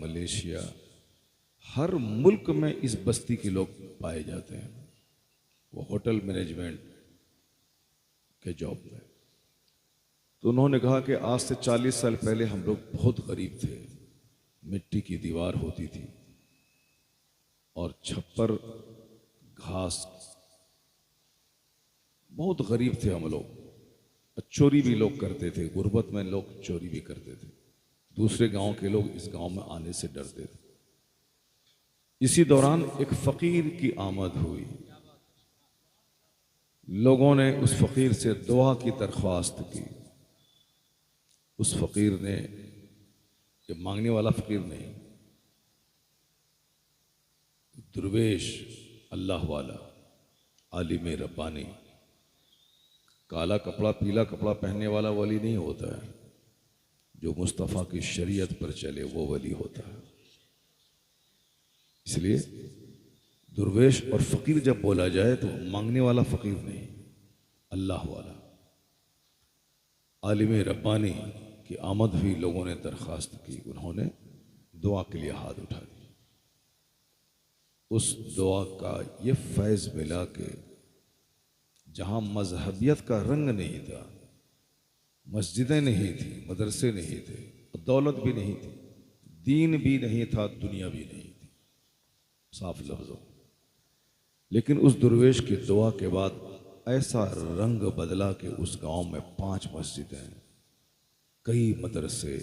Malaysia, हर मुल्क में इस बस्ती के लोग पाए जाते हैं। वो होटल मैनेजमेंट के जॉब में। तो उन्होंने कहा कि आज से 40 साल पहले हम लोग बहुत गरीब थे, मिट्टी की दीवार होती थी और छप्पर, घास, बहुत गरीब थे हम लोग। चोरी भी लोग करते थे, गुर्बत में लोग चोरी भी करते थे। दूसरे गांव के लोग इस गांव में आने से डरते थे। इसी दौरान एक फकीर की आमद हुई। लोगों ने उस फकीर से दुआ की दरख्वास्त की। उस फकीर ने, ये मांगने वाला फकीर नहीं, दुर्वेश, अल्लाह वाला, आलिम रब्बानी, काला कपड़ा पीला कपड़ा पहनने वाला वली नहीं होता है। जो मुस्तफ़ा की शरीयत पर चले वो वली होता है। इसलिए दुर्वेश और फकीर जब बोला जाए तो मांगने वाला फकीर नहीं, अल्लाह वाला, आलिम रब्बानी की आमद हुई। लोगों ने दरख्वास्त की, उन्होंने दुआ के लिए हाथ उठा दिया। उस दुआ का ये फैज़ मिला कि जहाँ मजहबियत का रंग नहीं था, मस्जिदें नहीं थी, मदरसे नहीं थे, दौलत भी नहीं थी, दीन भी नहीं था, दुनिया भी नहीं थी, साफ लफ्ज़ों, लेकिन उस दुर्वेश की दुआ के बाद ऐसा रंग बदला कि उस गांव में 5 मस्जिदें, कई मदरसे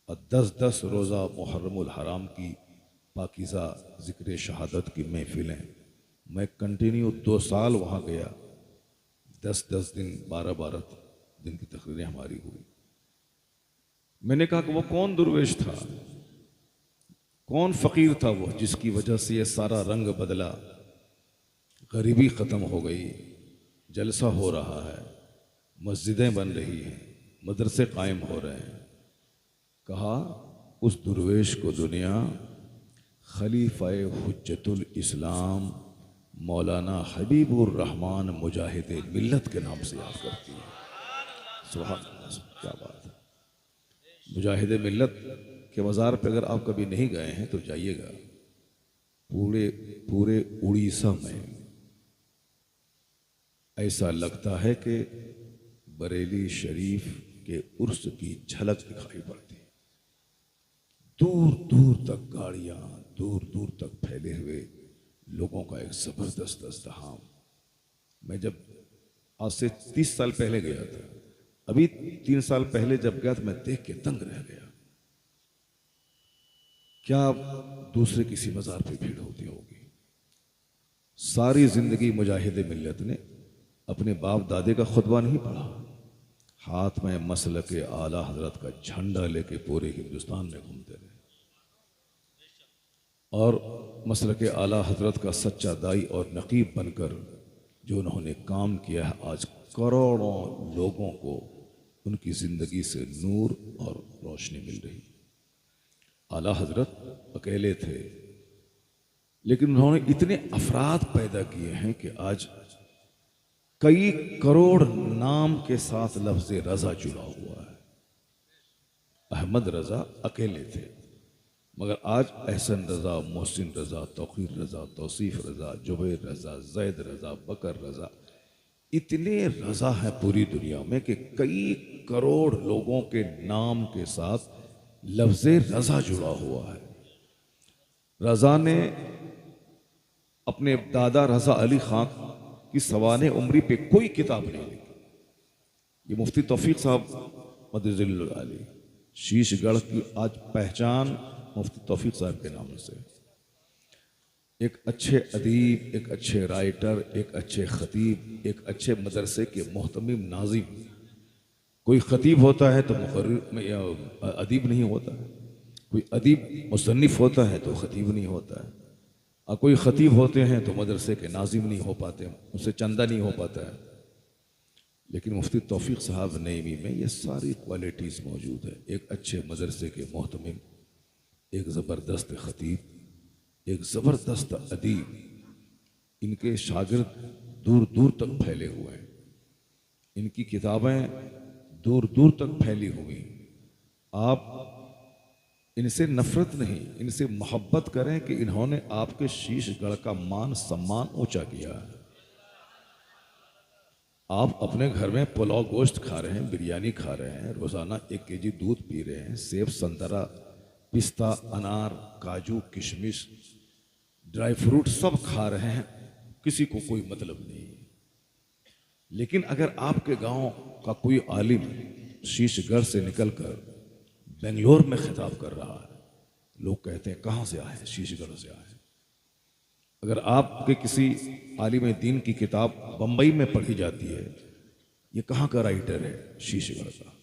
और 10-10 रोज़ा मुहर्रमुल हराम की पाकीज़ा ज़िक्र शहादत की महफिलें। मैं कंटिन्यू 2 साल वहाँ गया, 10-10 दिन, 12-12 दिन की तकरीरें हमारी हुई। मैंने कहा कि वो कौन दुर्वेश था, कौन फ़कीर था वो जिसकी वजह से ये सारा रंग बदला, गरीबी ख़त्म हो गई, जलसा हो रहा है, मस्जिदें बन रही हैं, मदरसे कायम हो रहे हैं। कहा उस दुर्वेश को दुनिया खलीफाए हुज्जतुल इस्लाम मौलाना हबीबुर रहमान मुजाहिद मिल्लत के नाम से याद करती है। सुभान अल्लाह, क्या बात है। मुजाहिद मिल्लत के मज़ार पे अगर आप कभी नहीं गए हैं तो जाइएगा। पूरे उड़ीसा में ऐसा लगता है कि बरेली शरीफ के उर्स की झलक दिखाई पड़ती है। दूर दूर तक गाड़ियां, दूर दूर तक फैले हुए लोगों का एक जबरदस्त अज़्दहाम। मैं जब आज से 30 साल पहले गया था, अभी 3 साल पहले जब गया तो मैं देख के दंग रह गया। क्या दूसरे किसी मज़ार पे भीड़ होती होगी। सारी जिंदगी मुजाहिद मिल्लत ने अपने बाप दादे का खुतबा नहीं पढ़ा, हाथ में मसलक आला हजरत का झंडा लेके पूरे हिंदुस्तान में घूमते रहे और मसलक आला हजरत का सच्चा दाई और नकीब बनकर जो उन्होंने काम किया है, आज करोड़ों लोगों को उनकी ज़िंदगी से नूर और रोशनी मिल रही। आला हजरत अकेले थे, लेकिन उन्होंने इतने अफराद पैदा किए हैं कि आज कई करोड़ नाम के साथ लफ्ज़ रज़ा जुड़ा हुआ है। अहमद रज़ा अकेले थे, मगर आज एहसन रज़ा, मोहसिन रज़ा, तौक़ीर रज़ा, तौसीफ़ रज़ा, जुबैर रज़ा, ज़ैद रज़ा, बकर रज़ा, इतने रज़ा हैं पूरी दुनिया में कि कई करोड़ लोगों के नाम के साथ लफ्ज़ रज़ा जुड़ा हुआ है। रज़ा ने अपने दादा रज़ा अली खां की सवाने उम्री पे कोई किताब नहीं लिखी। ये मुफ्ती तौफीक साहब मदज़िल्लुल आली, शीशगढ़ की आज पहचान मुफ्ती तौफीक साहब के नाम से। एक अच्छे अदीब, एक अच्छे राइटर, एक अच्छे खतीब, एक अच्छे मदरसे के मोहतमिम नाज़िम। कोई खतीब होता है तो मुक़र्रिर अदीब नहीं होता है, कोई अदीब मुसन्निफ़ होता है तो खतीब नहीं होता है, और कोई खतीब होते हैं तो मदरसे के नाज़िम नहीं हो पाते, उससे चंदा नहीं हो पाता है। लेकिन मुफ्ती तौफीक साहब नईमी में ये सारी क्वालिटीज़ मौजूद है। एक अच्छे मदरसे के मोहतमिम, एक ज़बरदस्त खतीब, एक ज़बरदस्त अदीब, इनके शागिर्द दूर दूर तक फैले हुए हैं, इनकी किताबें दूर दूर तक फैली हुई। आप इनसे नफरत नहीं, इनसे मोहब्बत करें कि इन्होंने आपके शीशगढ़ का मान सम्मान ऊंचा किया है। आप अपने घर में पुलाव गोश्त खा रहे हैं, बिरयानी खा रहे हैं, रोज़ाना 1 केजी दूध पी रहे हैं, सेब संतरा पिस्ता अनार काजू किशमिश ड्राई फ्रूट सब खा रहे हैं, किसी को कोई मतलब नहीं। लेकिन अगर आपके गांव का कोई आलिम शीशगढ़ से निकलकर बेंगलोर में खिताब कर रहा है, लोग कहते हैं कहाँ से आए? शीशगढ़ से आए। अगर आपके किसी आलिम दीन की किताब बंबई में पढ़ी जाती है, ये कहाँ का राइटर है? शीशगढ़ का।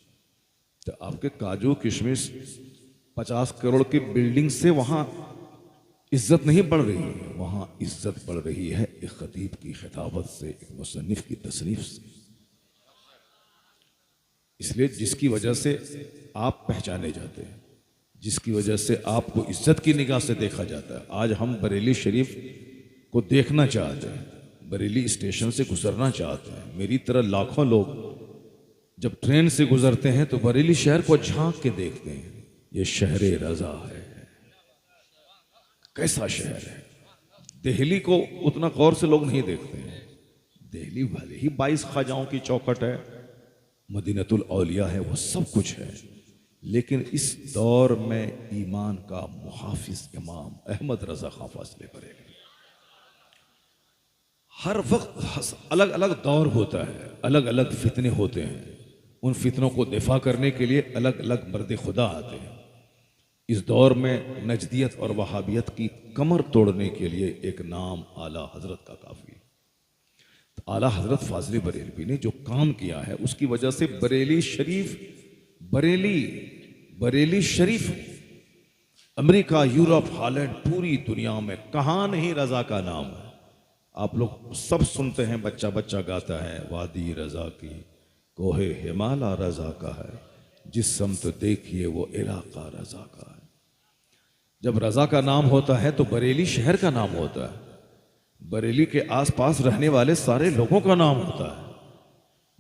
तो आपके काजू किशमिश 50 करोड़ की बिल्डिंग से वहां इज्जत नहीं बढ़ रही है, वहां इज्जत बढ़ रही है एक खतीब की खिताबत से, एक मुसन्निफ की तसनीफ से। इसलिए जिसकी वजह से आप पहचाने जाते हैं, जिसकी वजह से आपको इज्जत की निगाह से देखा जाता है। आज हम बरेली शरीफ को देखना चाहते हैं, बरेली स्टेशन से गुजरना चाहते हैं। मेरी तरह लाखों लोग जब ट्रेन से गुजरते हैं तो बरेली शहर को झांक के देखते हैं, ये शहर रजा है, कैसा शहर है। दिल्ली को उतना गौर से लोग नहीं देखते हैं। दिल्ली भले ही 22 ख्वाजाओं की चौखट है, मदीनतुल औलिया है, वो सब कुछ है, लेकिन इस दौर में ईमान का मुहाफिज इमाम अहमद रजा खां फासले करेगा। हर वक्त अलग अलग दौर होता है, अलग अलग फितने होते हैं, उन फितनों को दिफा करने के लिए अलग अलग मर्द खुदा आते हैं। इस दौर में नजदियत और वहाबियत की कमर तोड़ने के लिए एक नाम आला हजरत का काफी है। तो आला हजरत फाजली बरेलवी ने जो काम किया है, उसकी वजह से बरेली शरीफ अमेरिका, यूरोप, हॉलैंड, पूरी दुनिया में कहाँ नहीं रजा का नाम है। आप लोग सब सुनते हैं, बच्चा बच्चा गाता है, वादी रजा की कोहे हिमाला रजा का है, जिस समत देखिए वो इलाका रजा का है। जब रजा का नाम होता है तो बरेली शहर का नाम होता है, बरेली के आसपास रहने वाले सारे लोगों का नाम होता है।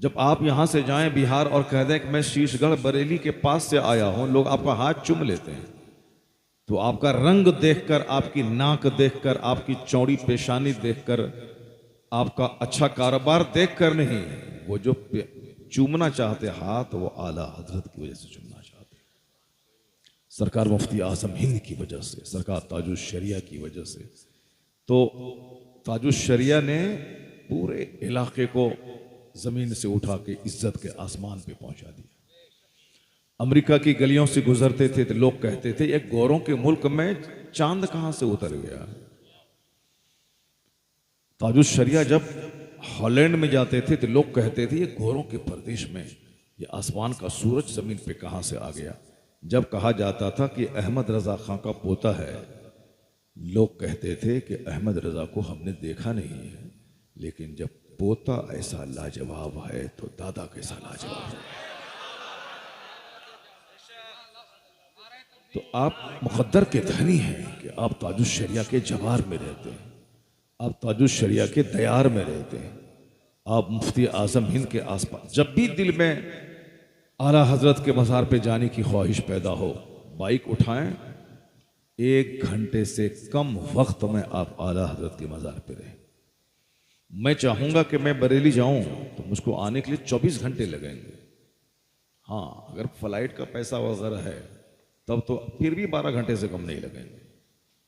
जब आप यहां से जाएं बिहार और कह दें कि मैं शीशगढ़ बरेली के पास से आया हूं, लोग आपका हाथ चूम लेते हैं। तो आपका रंग देखकर, आपकी नाक देखकर, आपकी चौड़ी पेशानी देखकर, आपका अच्छा कारोबार देखकर नहीं, वो जो चूमना चाहते हाथ, वो आला हजरत की वजह से चूमना चाहते, सरकार मुफ्ती आजम हिंद की वजह से, सरकार ताजुश शरिया की वजह से। तो ताजुश शरिया ने पूरे इलाके को जमीन से उठा के इज्जत के आसमान पे पहुंचा दिया। अमेरिका की गलियों से गुजरते थे तो लोग कहते थे एक गोरों के मुल्क में चांद कहां से उतर गया। ताजुश शरिया जब हॉलैंड में जाते थे तो लोग कहते थे ये गोरों के प्रदेश में ये आसमान का सूरज जमीन पे कहां से आ गया। जब कहा जाता था कि अहमद रजा खां का पोता है, लोग कहते थे कि अहमद रजा को हमने देखा नहीं है, लेकिन जब पोता ऐसा लाजवाब है तो दादा कैसा लाजवाब है। तो आप मुकद्दर के धनी हैं कि आप ताजुश शरिया के जवार में रहते हैं, आप ताजुश शरिया के दयार में रहते हैं, आप मुफ्ती आजम हिंद के आसपास। जब भी दिल में आला हजरत के मज़ार पे जाने की ख्वाहिश पैदा हो, बाइक उठाएं, 1 घंटे से कम वक्त में आप आला हजरत के मज़ार पे रहें। मैं चाहूँगा कि मैं बरेली जाऊँ तो मुझको आने के लिए 24 घंटे लगेंगे। हाँ, अगर फ्लाइट का पैसा वगैरह है तब तो फिर भी 12 घंटे से कम नहीं लगेंगे,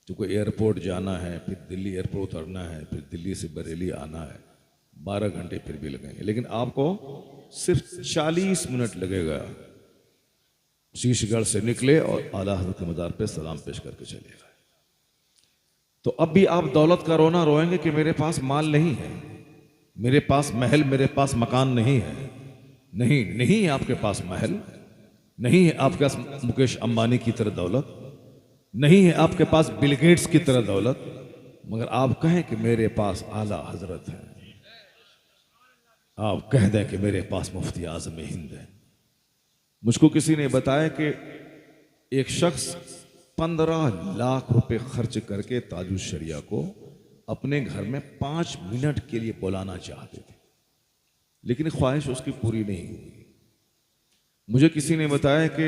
क्योंकि एयरपोर्ट जाना है, फिर दिल्ली एयरपोर्ट उतरना है, फिर दिल्ली से बरेली आना है, 12 घंटे फिर भी लगेंगे। लेकिन आपको सिर्फ 40 मिनट लगेगा, शीशगढ़ से निकले और आला हज़रत के मज़ार पे सलाम पेश करके चले गए। तो अब भी आप दौलत का रोना रोएंगे कि मेरे पास माल नहीं है, मेरे पास महल, मेरे पास मकान नहीं है। नहीं, नहीं है आपके पास महल, नहीं है आपके पास मुकेश अंबानी की तरह दौलत, नहीं है आपके पास बिल गेट्स की तरह दौलत, मगर आप कहें कि मेरे पास आला हजरत है, आप कह दें कि मेरे पास मुफ्ती आजम हिंद है। मुझको किसी ने बताया कि एक शख्स 15 लाख रुपए खर्च करके ताजुश शरिया को अपने घर में 5 मिनट के लिए बुलाना चाहते थे, लेकिन ख्वाहिश उसकी पूरी नहीं हुई। मुझे किसी ने बताया कि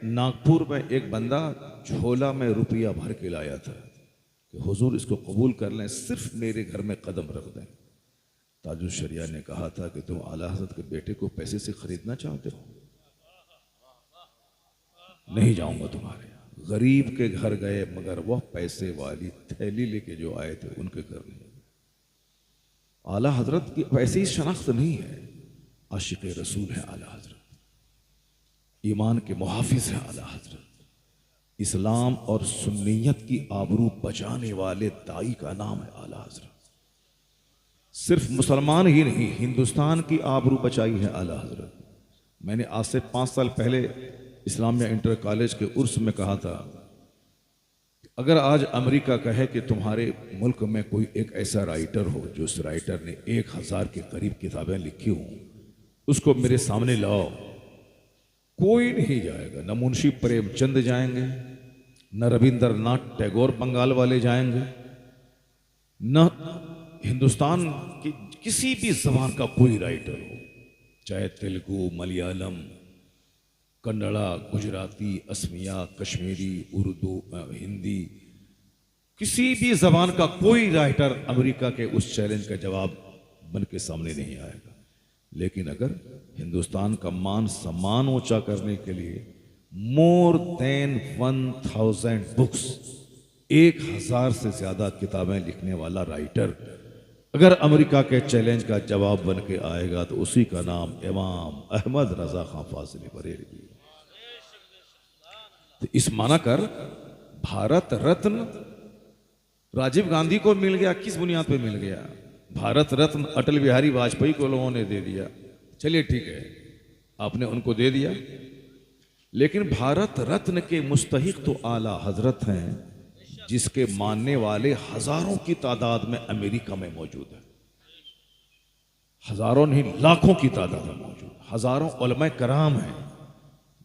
नागपुर में एक बंदा झोला में रुपया भर के लाया था कि हुजूर इसको कबूल कर लें, सिर्फ मेरे घर में कदम रख दें। ताजुल शरिया ने कहा था कि तुम आला हज़रत के बेटे को पैसे से खरीदना चाहते हो? नहीं जाऊंगा तुम्हारे यहाँ। गरीब के घर गए, मगर वह पैसे वाली थैली लेके जो आए थे उनके घर नहीं। आला हजरत की वैसी शनाख्त नहीं है। आशिक रसूल है आला हजरत, ईमान के मुहाफिज है आला हजरत, इस्लाम और सुन्नियत की आबरू बचाने वाले दाई का नाम है आला हजरत। सिर्फ मुसलमान ही नहीं, हिंदुस्तान की आबरू बचाई है आला हजरत। मैंने आज से 5 साल पहले इस्लामिया इंटर कॉलेज के उर्स में कहा था, अगर आज अमेरिका कहे कि तुम्हारे मुल्क में कोई एक ऐसा राइटर हो जो उस राइटर ने 1000 के करीब किताबें लिखी हों, उसको मेरे सामने लाओ, कोई नहीं जाएगा। न मुंशी प्रेमचंद जाएंगे, न रविंद्रनाथ टैगोर बंगाल वाले जाएंगे, न हिंदुस्तान की किसी भी जबान का कोई राइटर हो, चाहे तेलुगु, मलयालम, कन्नड़ा, गुजराती, असमिया, कश्मीरी, उर्दू, हिंदी, किसी भी जबान का कोई राइटर अमेरिका के उस चैलेंज का जवाब बन के सामने नहीं आएगा। लेकिन अगर हिंदुस्तान का मान सम्मान ऊंचा करने के लिए मोर देन 1000 बुक्स, 1000 से ज्यादा किताबें लिखने वाला राइटर अगर अमेरिका के चैलेंज का जवाब बन के आएगा तो उसी का नाम इमाम अहमद रजा खां फाजिली बरेलवी। तो इस माना कर भारत रत्न राजीव गांधी को मिल गया, किस बुनियाद पे मिल गया? भारत रत्न अटल बिहारी वाजपेयी को लोगों ने दे दिया, चलिए ठीक है, आपने उनको दे दिया, लेकिन भारत रत्न के मुस्तहिक तो आला हजरत हैं, जिसके मानने वाले हजारों की तादाद में अमेरिका में मौजूद है। हजारों नहीं, लाखों की तादाद में मौजूद, हजारों उलमा कराम हैं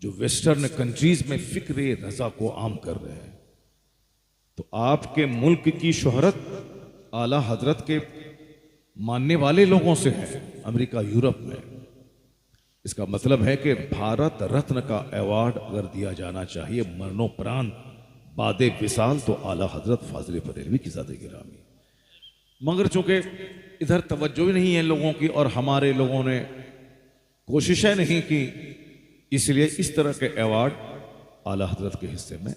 जो वेस्टर्न कंट्रीज में फिक्र रजा को आम कर रहे हैं। तो आपके मुल्क की शोहरत आला हजरत के मानने वाले लोगों से है अमेरिका, यूरोप में। इसका मतलब है कि भारत रत्न का अवार्ड अगर दिया जाना चाहिए मरणोपरांत बादे विसाल तो आला हजरत फाजिल बरेलवी की ज़ात गिरामी। मगर चूंकि इधर तवज्जो नहीं है लोगों की और हमारे लोगों ने कोशिशें नहीं की, इसलिए इस तरह के अवार्ड आला हजरत के हिस्से में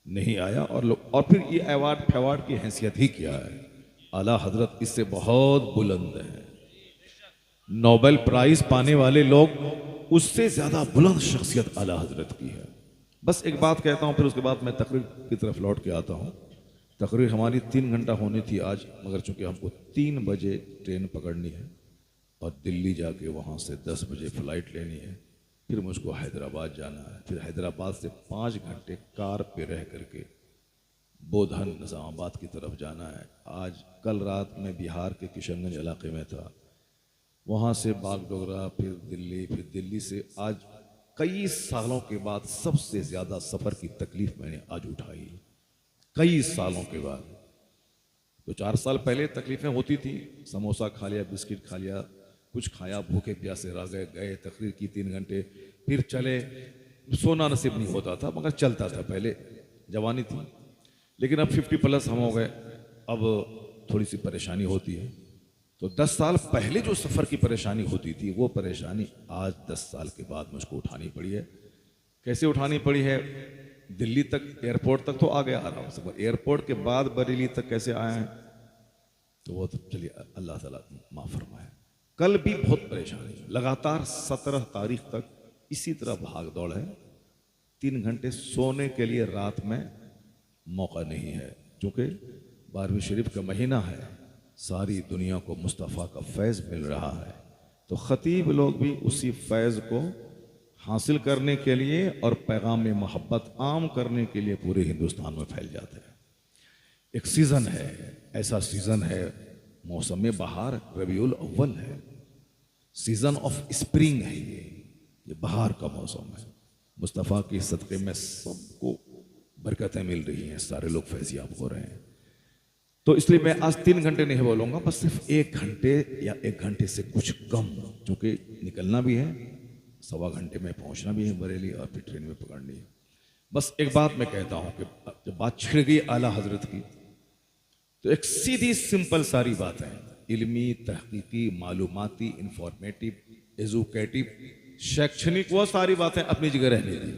नहीं आया। और फिर ये अवार्ड फवार्ड की हैसियत ही क्या है, आला हजरत इससे बहुत बुलंद है। नोबेल प्राइज पाने वाले लोग, उससे ज्यादा बुलंद शख्सियत आला हजरत की है। बस एक बात कहता हूँ, फिर उसके बाद मैं तकरीर की तरफ लौट के आता हूँ। तकरीर हमारी 3 घंटा होनी थी आज, मगर चूंकि हमको 3 बजे ट्रेन पकड़नी है और दिल्ली जाके वहाँ से 10 बजे फ्लाइट लेनी है, फिर मुझको हैदराबाद जाना है, फिर हैदराबाद से 5 घंटे कार पे रह करके बोधन निज़ामाबाद की तरफ जाना है। आज कल रात में बिहार के किशनगंज इलाके में था, वहाँ से बागडोगरा, फिर दिल्ली से आज कई सालों के बाद सबसे ज़्यादा सफ़र की तकलीफ मैंने आज उठाई, कई सालों के बाद। तो 4 साल पहले तकलीफ़ें होती थी, समोसा खा लिया, बिस्किट खा लिया, कुछ खाया, भूखे प्यासे रह गए, तकरीर की 3 घंटे, फिर चले, सोना नसीब नहीं होता था मगर चलता था, पहले जवानी थी। लेकिन अब 50+ हम हो गए, अब थोड़ी सी परेशानी होती है। तो 10 साल पहले जो सफ़र की परेशानी होती थी, वो परेशानी आज 10 साल के बाद मुझको उठानी पड़ी है। कैसे उठानी पड़ी है? दिल्ली तक, एयरपोर्ट तक तो आ गया आराम से, पर एयरपोर्ट के बाद बरेली तक कैसे आए हैं, तो वो तो चलिए अल्लाह ताला माफ़ फरमाए। कल भी बहुत परेशानी, लगातार 17 तारीख तक इसी तरह भाग दौड़ है। 3 घंटे सोने के लिए रात में मौका नहीं है, क्योंकि 12वीं शरीफ का महीना है, सारी दुनिया को मुस्तफ़ा का फैज़ मिल रहा है। तो ख़तीब लोग भी उसी फैज़ को हासिल करने के लिए और पैगाम मोहब्बत आम करने के लिए पूरे हिंदुस्तान में फैल जाते हैं। एक सीज़न है, ऐसा सीज़न है, मौसम बहार, रबीउल अव्वल है, सीज़न ऑफ स्प्रिंग है, ये बहार का मौसम है। मुस्तफ़ा के सदक़े में सबको बरकतें मिल रही हैं, सारे लोग फैज़याब हो रहे हैं। तो इसलिए मैं आज 3 घंटे नहीं बोलूँगा, बस सिर्फ 1 घंटे या 1 घंटे से कुछ कम, क्योंकि निकलना भी है, 1.25 घंटे में पहुँचना भी है बरेली और फिर ट्रेन में पकड़नी है। बस एक बात मैं कहता हूं कि जब बात छिड़ गई आला हजरत की, तो एक सीधी सिंपल सारी बात है, इल्मी, तहकीकी, मालूमाती, इंफॉर्मेटिव, एजुकेटिव, शैक्षणिक, वो सारी बातें अपनी जगह रहने दी।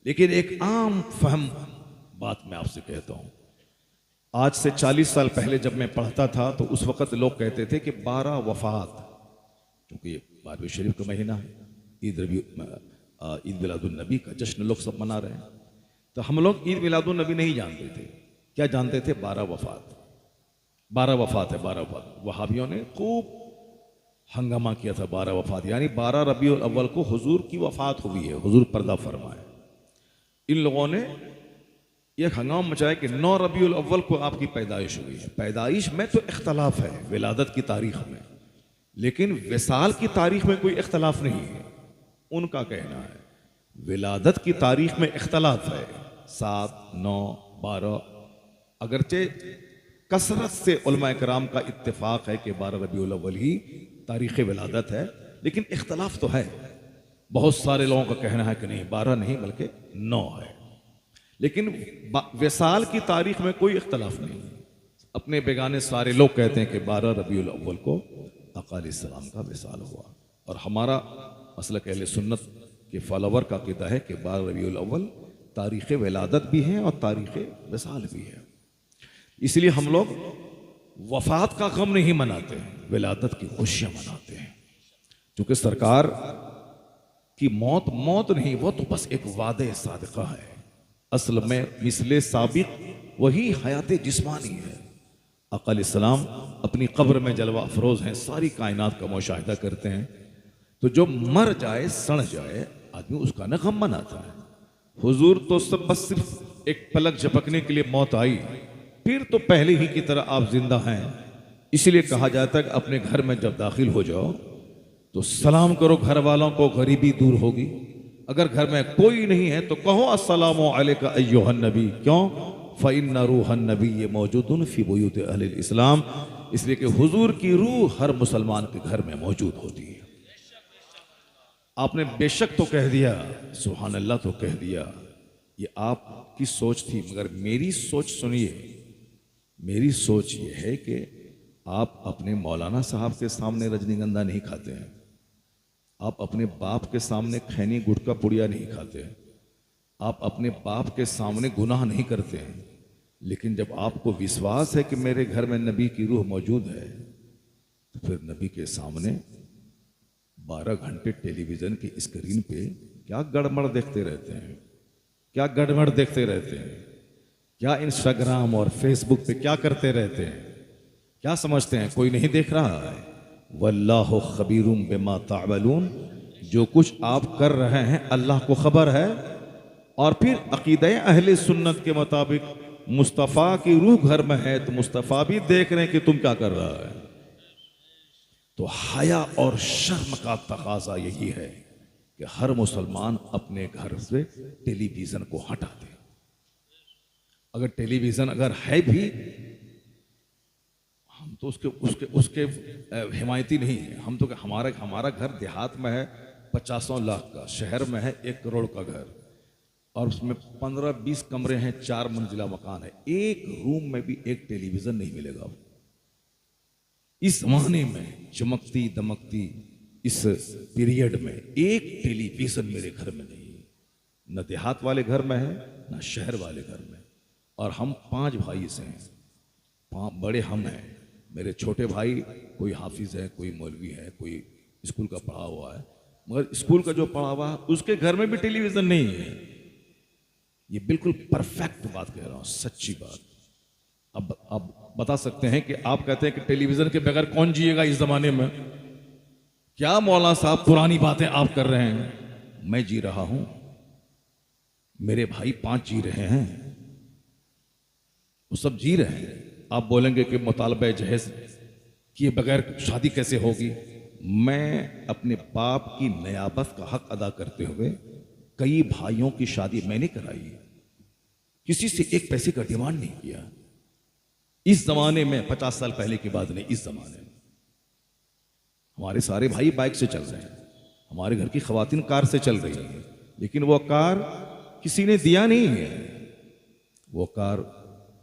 लेकिन एक आम फहम बात मैं आपसे कहता हूं। आज से 40 साल पहले जब मैं पढ़ता था तो उस वक्त लोग कहते थे कि 12 वफात, क्योंकि ये 12वीं शरीफ का महीना है, ईद मिलादुन्नबी का जश्न लोग सब मना रहे हैं, तो हम लोग ईद मिलादुन्नबी नहीं जानते थे। क्या जानते थे? 12 वफात। 12 वफात है, 12 वफात। वहाबियों ने खूब हंगामा किया था 12 वफात, यानी 12 रबीउल अव्वल को हुजूर की वफात हुई है, हुजूर पर्दा फरमाए। इन लोगों ने यह हंगामा मचाया कि 9 रबीउल अव्वल को आपकी पैदाइश हुई है। पैदाइश में तो इख्तलाफ है विलादत की तारीख में, लेकिन विसाल की तारीख में कोई इख्तलाफ नहीं है। उनका कहना है विलादत की तारीख में इख्तलाफ है, 7, 9, 12। अगरचे कसरत से उलमा कराम का इत्तेफाक है कि 12 रबीउल अव्वल ही तारीख़ विलादत है, लेकिन इख्तलाफ तो है। बहुत सारे लोगों का कहना है कि नहीं, 12 नहीं बल्कि 9 है। लेकिन विसाल की तारीख में कोई इख्तलाफ नहीं है। अपने बेगाने सारे लोग कहते हैं कि 12 रबीउल अव्वल को आका अलैहिस्सलाम का विसाल हुआ। और हमारा मसलक अहले सुन्नत के फॉलोवर का क़ीदा है कि 12 रबीउल अव्वल तारीख़ विलादत भी है और तारीख़ विसाल भी है। इसलिए हम लोग वफात का गम नहीं मनाते हैं, विलादत की खुशियां मनाते हैं। क्योंकि सरकार की मौत मौत नहीं, वो तो बस एक वादे सादिका है। असल में मिसले साबिक वही हयात जिस्मानी है। आका अलैहिस्सलाम अपनी कब्र में जलवा अफरोज हैं, सारी कायनात का मुशाहिदा करते हैं। तो जो मर जाए, सड़ जाए, आदमी उसका न गम मनाता है। हुजूर तो सब बस सिर्फ एक पलक झपकने के लिए मौत आई, फिर तो पहले ही की तरह आप जिंदा हैं। इसलिए कहा जाता है कि अपने घर में जब दाखिल हो जाओ तो सलाम करो घर वालों को, गरीबी दूर होगी। अगर घर में कोई नहीं है तो कहो अस्सलामु अलैका अय्युहन नबी। क्यों? फ़इन्ना रूहन नबी ये मौजूदुन फ़ी बुयूत अहलिल इस्लाम। इसलिए कि हुजूर की रूह हर मुसलमान के घर में मौजूद होती है। आपने बेशक तो कह दिया, सुभान अल्लाह तो कह दिया, ये आपकी सोच थी, मगर मेरी सोच सुनिए। मेरी सोच ये है कि आप अपने मौलाना साहब के सामने रजनीगंधा नहीं खाते हैं, आप अपने बाप के सामने खैनी गुटका पुड़िया नहीं खाते हैं, आप अपने बाप के सामने गुनाह नहीं करते हैं। लेकिन जब आपको विश्वास है कि मेरे घर में नबी की रूह मौजूद है, तो फिर नबी के सामने 12 घंटे टेलीविज़न की स्क्रीन पे क्या गड़बड़ देखते रहते हैं, क्या गड़बड़ देखते रहते हैं, क्या इंस्टाग्राम और फेसबुक पे क्या करते रहते हैं? क्या समझते हैं कोई नहीं देख रहा है? वल्लाहु खबीरुम बिमा तामलून। जो कुछ आप कर रहे हैं अल्लाह को खबर है। और फिर अकीदा अहले सुन्नत के मुताबिक मुस्तफ़ा की रूह घर में है तो मुस्तफ़ा भी देख रहे हैं कि तुम क्या कर रहा है। तो हया और शर्म का तकाजा यही है कि हर मुसलमान अपने घर से टेलीविज़न को हटा दे। अगर टेलीविज़न अगर है भी, हम तो उसके हिमायती नहीं है। हम तो हमारा घर देहात में है 50 लाख का, शहर में है 1 करोड़ का घर, और उसमें 15-20 कमरे हैं, 4 मंजिला मकान है। एक रूम में भी एक टेलीविज़न नहीं मिलेगा। इस ज़माने में चमकती दमकती इस पीरियड में एक टेलीविज़न मेरे घर में नहीं है। न देहात वाले घर में है, न शहर वाले घर में। और हम 5 भाई से हैं, 5 बड़े हम हैं। मेरे छोटे भाई कोई हाफिज है, कोई मौलवी है, कोई स्कूल का पढ़ा हुआ है, मगर स्कूल का जो पढ़ा हुआ है उसके घर में भी टेलीविज़न नहीं है। ये बिल्कुल परफेक्ट बात कह रहा हूँ, सच्ची बात। अब बता सकते हैं कि आप कहते हैं कि टेलीविज़न के बगैर कौन जिएगा इस ज़माने में? क्या मौलाना साहब पुरानी बातें आप कर रहे हैं? मैं जी रहा हूँ, मेरे भाई 5 जी रहे हैं, वो सब जी रहे हैं। आप बोलेंगे कि मुतालबा जहेज किए बगैर शादी कैसे होगी? मैं अपने बाप की नियाबत का हक अदा करते हुए कई भाइयों की शादी मैंने कराई, किसी से 1 पैसे का डिमांड नहीं किया। इस जमाने में, 50 साल पहले की बात नहीं, इस जमाने में हमारे सारे भाई बाइक से चल रहे हैं, हमारे घर की खवातीन कार से चल रही हैं, लेकिन वो कार किसी ने दिया नहीं है, वो कार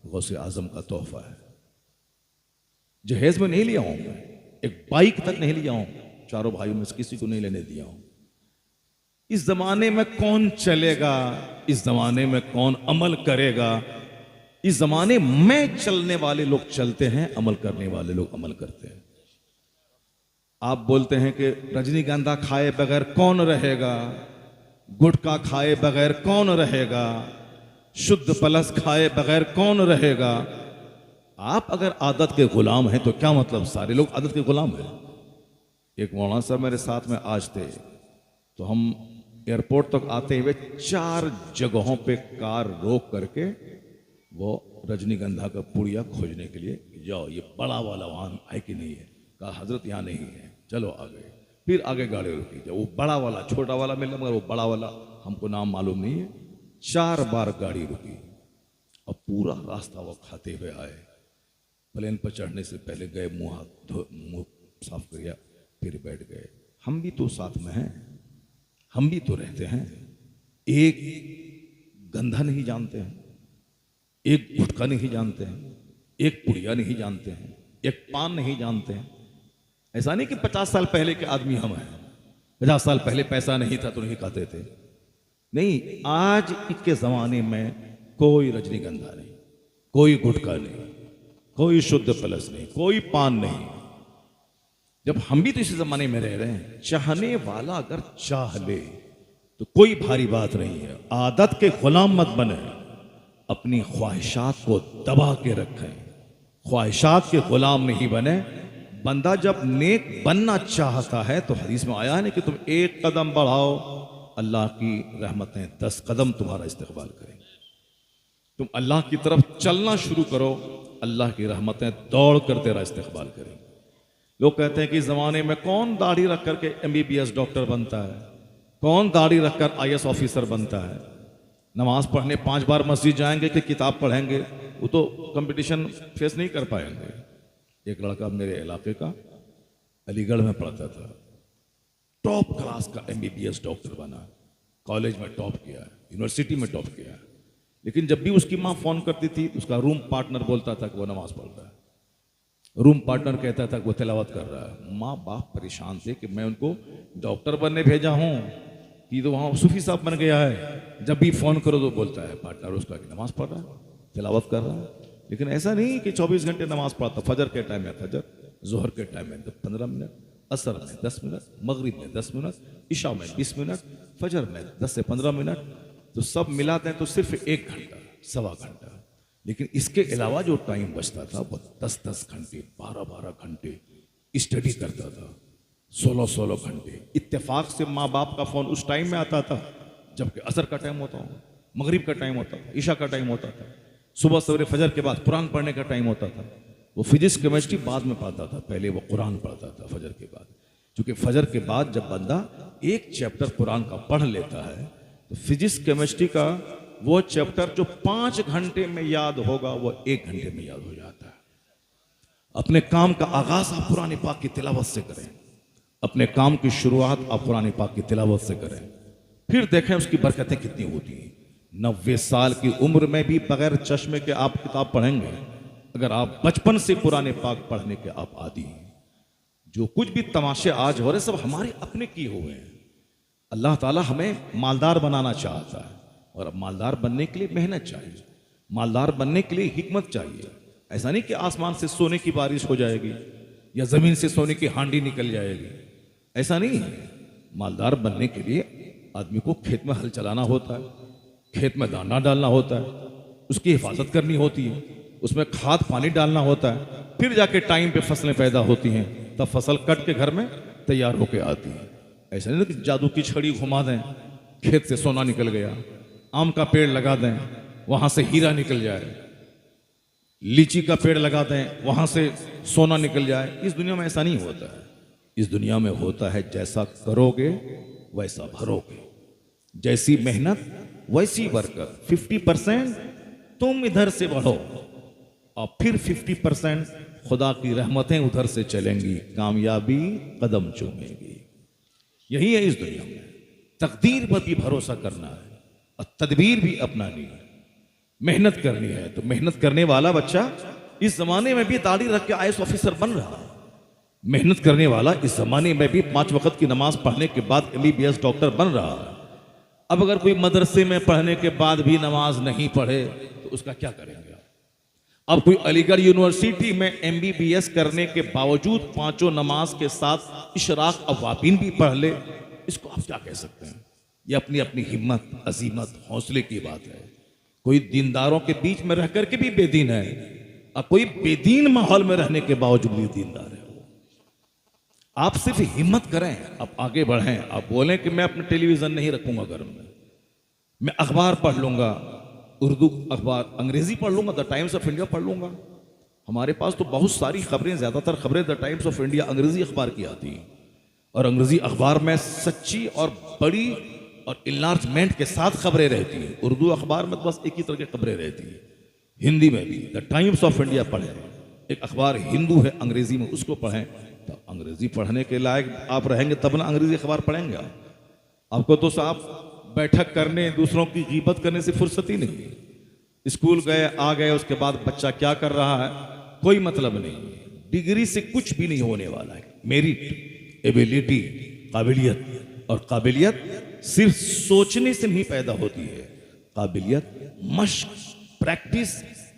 गौसे आजम का तोहफा है। जहेज में नहीं लिया हूं मैं, एक बाइक तक नहीं लिया हूं, चारों भाइयों में से किसी को नहीं लेने दिया हूं। इस जमाने में कौन चलेगा, इस जमाने में कौन अमल करेगा? इस जमाने में चलने वाले लोग चलते हैं, अमल करने वाले लोग अमल करते हैं। आप बोलते हैं कि रजनीगंधा खाए बगैर कौन रहेगा, गुटखा खाए बगैर कौन रहेगा, शुद्ध पलस खाए बगैर कौन रहेगा। आप अगर आदत के गुलाम हैं तो क्या मतलब सारे लोग आदत के गुलाम हैं? एक मौलाना साहब मेरे साथ में आज थे, तो हम एयरपोर्ट तक आते हुए 4 जगहों पे कार रोक करके वो रजनीगंधा का पुड़िया खोजने के लिए, जाओ ये बड़ा वाला वहां है कि नहीं है। कहा हजरत यहाँ नहीं है, चलो आगे। फिर आगे गाड़ी रुकी, जब वो बड़ा वाला, छोटा वाला मिला मगर वो बड़ा वाला हमको नाम मालूम नहीं है। 4 बार गाड़ी रुकी और पूरा रास्ता वो खाते हुए आए। प्लेन पर चढ़ने से पहले गए, मुंह साफ किया, फिर बैठ गए। हम भी तो साथ में हैं, हम भी तो रहते हैं। एक गंधा नहीं जानते हैं, एक गुटखा नहीं जानते हैं, एक पुड़िया नहीं जानते हैं, एक पान नहीं जानते हैं। ऐसा नहीं कि 50 साल पहले के आदमी हम हैं, 50 साल पहले पैसा नहीं था तो नहीं खाते थे। नहीं, आज के जमाने में कोई रजनीगंधा नहीं, कोई गुटखा नहीं, कोई शुद्ध फलस नहीं, कोई पान नहीं। जब हम भी तो इसी जमाने में रह रहे हैं, चाहने वाला अगर चाह ले तो कोई भारी बात नहीं है। आदत के गुलाम मत बने, अपनी ख्वाहिशात को दबा के रखें, ख्वाहिशात के गुलाम नहीं बने। बंदा जब नेक बनना चाहता है तो हदीस में आया है ना कि तुम 1 कदम बढ़ाओ, अल्लाह की रहमतें 10 कदम तुम्हारा इस्तकबाल करेंगे। तुम अल्लाह की तरफ चलना शुरू करो, अल्लाह की रहमतें दौड़ कर तेरा इस्तकबाल करेंगे। लोग कहते हैं कि इस जमाने में कौन दाढ़ी रख करके MBBS डॉक्टर बनता है, कौन दाढ़ी रखकर IAS ऑफिसर बनता है। नमाज पढ़ने 5 बार मस्जिद जाएंगे कि किताब पढ़ेंगे, वो तो कंपटीशन फेस नहीं कर पाएंगे। एक लड़का मेरे इलाके का अलीगढ़ में पढ़ता था, टॉप क्लास का MBBS डॉक्टर बना, कॉलेज में टॉप किया, यूनिवर्सिटी में टॉप किया। लेकिन जब भी उसकी माँ फोन करती थी, उसका रूम पार्टनर बोलता था कि वो नमाज पढ़ रहा है, रूम पार्टनर कहता था कि वो तिलावत कर रहा है। माँ बाप परेशान थे कि मैं उनको डॉक्टर बनने भेजा हूँ कि तो वहाँ सूफी साहब बन गया है। जब भी फोन करो तो बोलता है पार्टनर उसका कि नमाज पढ़ रहा है, तिलावत कर रहा है। लेकिन ऐसा नहीं कि 24 घंटे नमाज पढ़ता। फजर के टाइम में फजर, जोहर के टाइम में 15 मिनट, असर में 10 मिनट, मगरिब में 10 मिनट, इशा में 20 मिनट, फजर में 10 से 15 मिनट, तो सब मिलाते हैं तो सिर्फ 1 घंटा, 1.25 घंटा। लेकिन इसके अलावा जो टाइम बचता था वो 10-10 घंटे, 12-12 घंटे स्टडी करता था, 16-16 घंटे। इत्तेफाक से माँ बाप का फोन उस टाइम में आता था जबकि असर का टाइम होता था, मगरिब का टाइम होता था, ईशा का टाइम होता था, सुबह सवेरे फजर के बाद कुरान पढ़ने का टाइम होता था। वो फिजिक्स केमिस्ट्री बाद में पढ़ता था, पहले वो कुरान पढ़ता था फजर के बाद। क्योंकि फजर के बाद जब बंदा 1 चैप्टर कुरान का पढ़ लेता है तो फिजिक्स केमिस्ट्री का वो चैप्टर जो 5 घंटे में याद होगा वो 1 घंटे में याद हो जाता है। अपने काम का आगाज आप कुरान पाक की तिलावत से करें, अपने काम की शुरुआत आप कुरान पाक की तिलावत से करें, फिर देखें उसकी बरकतें कितनी होती हैं। 90 साल की उम्र में भी बगैर चश्मे के आप किताब पढ़ेंगे अगर आप बचपन से कुरान पाक पढ़ने के आप आदी हैं। जो कुछ भी तमाशे आज हो रहे सब हमारे अपने किए हुए हैं। अल्लाह ताला हमें मालदार बनाना चाहता है और अब मालदार बनने के लिए मेहनत चाहिए, मालदार बनने के लिए हिकमत चाहिए। ऐसा नहीं कि आसमान से सोने की बारिश हो जाएगी या जमीन से सोने की हांडी निकल जाएगी, ऐसा नहीं है। मालदार बनने के लिए आदमी को खेत में हल चलाना होता है, खेत में दाना डालना होता है, उसकी हिफाजत करनी होती है, उसमें खाद पानी डालना होता है, फिर जाके टाइम पे फसलें पैदा होती हैं, तब फसल कट के घर में तैयार होके आती है। ऐसा नहीं कि जादू की छड़ी घुमा दें खेत से सोना निकल गया, आम का पेड़ लगा दें वहां से हीरा निकल जाए, लीची का पेड़ लगा दें वहां से सोना निकल जाए। इस दुनिया में ऐसा नहीं होता है। इस दुनिया में होता है जैसा करोगे वैसा भरोगे, जैसी मेहनत वैसी बरकत। 50% तुम इधर से बढ़ो और फिर 50% खुदा की रहमतें उधर से चलेंगी, कामयाबी कदम चूमेगी। यही है इस दुनिया में। तकदीर पर भी भरोसा करना है, और तदबीर भी अपनानी है, मेहनत करनी है। तो मेहनत करने वाला बच्चा इस जमाने में भी दाढ़ी रख के आईएएस ऑफिसर बन रहा है। मेहनत करने वाला इस जमाने में भी 5 वक्त की नमाज पढ़ने के बाद MBBS डॉक्टर बन रहा है। अब अगर कोई मदरसे में पढ़ने के बाद भी नमाज नहीं पढ़े तो उसका क्या करेंगे? अब कोई अलीगढ़ यूनिवर्सिटी में MBBS करने के बावजूद 5 नमाज के साथ इशराक अवाबीन भी पढ़ ले, इसको आप क्या कह सकते हैं? ये अपनी अपनी हिम्मत, अजीमत, हौसले की बात है। कोई दीनदारों के बीच में रह करके भी बेदीन है और कोई बेदीन माहौल में रहने के बावजूद भी दीनदार है। आप सिर्फ हिम्मत करें, आप आगे बढ़ें, आप बोलें कि मैं अपना टेलीविजन नहीं रखूंगा घर में, मैं अखबार पढ़ लूंगा, उर्दू अखबार, अंग्रेजी पढ़ लूंगा, द टाइम्स ऑफ इंडिया पढ़ लूंगा। हमारे पास तो बहुत सारी खबरें, ज्यादातर खबरें द टाइम्स ऑफ इंडिया अंग्रेजी अखबार की आती हैं और अंग्रेजी अखबार में सच्ची और बड़ी और इन्लार्जमेंट के साथ खबरें रहती हैं। उर्दू अखबार में तो बस एक ही तरह की खबरें रहती हैं। हिंदी में भी द टाइम्स ऑफ इंडिया पढ़ें, एक अखबार हिंदू है अंग्रेजी में, उसको पढ़ें। तो अंग्रेजी पढ़ने के लायक आप रहेंगे तब ना अंग्रेजी अखबार पढ़ेंगे। आपको तो साहब बैठक करने, दूसरों की गीबत करने से फुर्सत ही नहीं। स्कूल गए, आ गए, उसके बाद बच्चा क्या कर रहा है कोई मतलब नहीं। डिग्री से कुछ भी नहीं होने वाला है। मेरिट, एबिलिटी, काबिलियत, और काबिलियत सिर्फ सोचने से नहीं पैदा होती है। काबिलियत मश्क, प्रैक्टिस,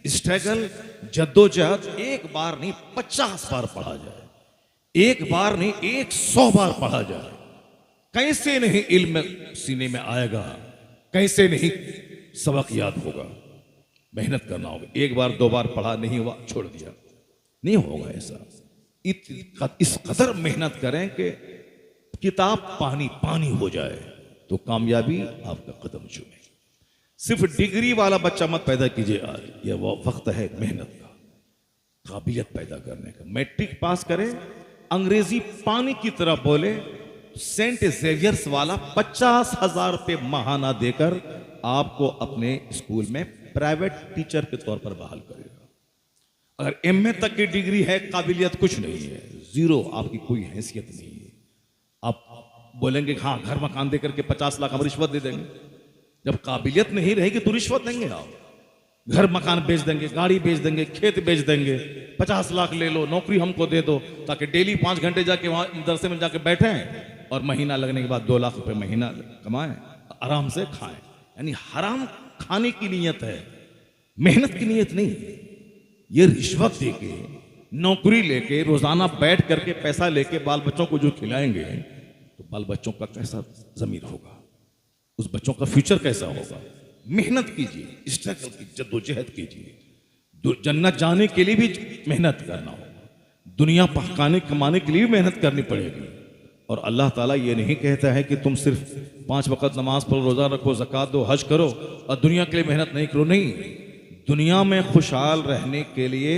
स्ट्रगल, जद्दोजहद, एक बार नहीं 50 बार पढ़ा जाए, एक बार नहीं 100 बार पढ़ा जाए, कैसे नहीं इल्म सीने में आएगा, कैसे नहीं सबक याद होगा। मेहनत करना होगा। एक बार 2 बार पढ़ा, नहीं हुआ, छोड़ दिया, नहीं होगा ऐसा। इस कदर मेहनत करें कि किताब पानी पानी हो जाए तो कामयाबी आपका कदम चूमे। सिर्फ डिग्री वाला बच्चा मत पैदा कीजिए आज, यह वो वक्त है मेहनत का, काबिलियत पैदा करने का। मैट्रिक पास करें, अंग्रेजी पानी की तरह बोले, सेंट जेवियर्स वाला 50,000 रुपये माहाना देकर आपको अपने स्कूल में प्राइवेट टीचर के तौर पर बहाल करेगा। अगर MA तक की डिग्री है, काबिलियत कुछ नहीं है, जीरो, आपकी कोई हैसियत नहीं है। आप बोलेंगे हाँ घर मकान देकर के 50 लाख हम रिश्वत दे देंगे। जब काबिलियत नहीं रहेगी तो रिश्वत देंगे आप? घर मकान बेच देंगे, गाड़ी बेच देंगे, खेत बेच देंगे, 50 लाख ले लो, नौकरी हमको दे दो, ताकि डेली 5 घंटे जाके वहां मदरसे में जाके बैठे और महीना लगने के बाद 2 लाख रुपए महीना कमाएं, आराम से खाएं। यानी हराम खाने की नीयत है, मेहनत की नीयत नहीं। ये रिश्वत देके, नौकरी लेके, रोजाना बैठ करके पैसा लेके बाल बच्चों को जो खिलाएंगे तो बाल बच्चों का कैसा जमीर होगा, उस बच्चों का फ्यूचर कैसा होगा। मेहनत कीजिए, स्ट्रगल की जद्दोजहद कीजिए। जन्नत जाने के लिए भी मेहनत करना होगा, दुनिया पकाने कमाने के लिए भी मेहनत करनी पड़ेगी। और अल्लाह ताला ये नहीं कहता है कि तुम सिर्फ 5 वक्त नमाज पढ़ो, रोजा रखो, ज़कात दो, हज करो और दुनिया के लिए मेहनत नहीं करो। नहीं, दुनिया में खुशहाल रहने के लिए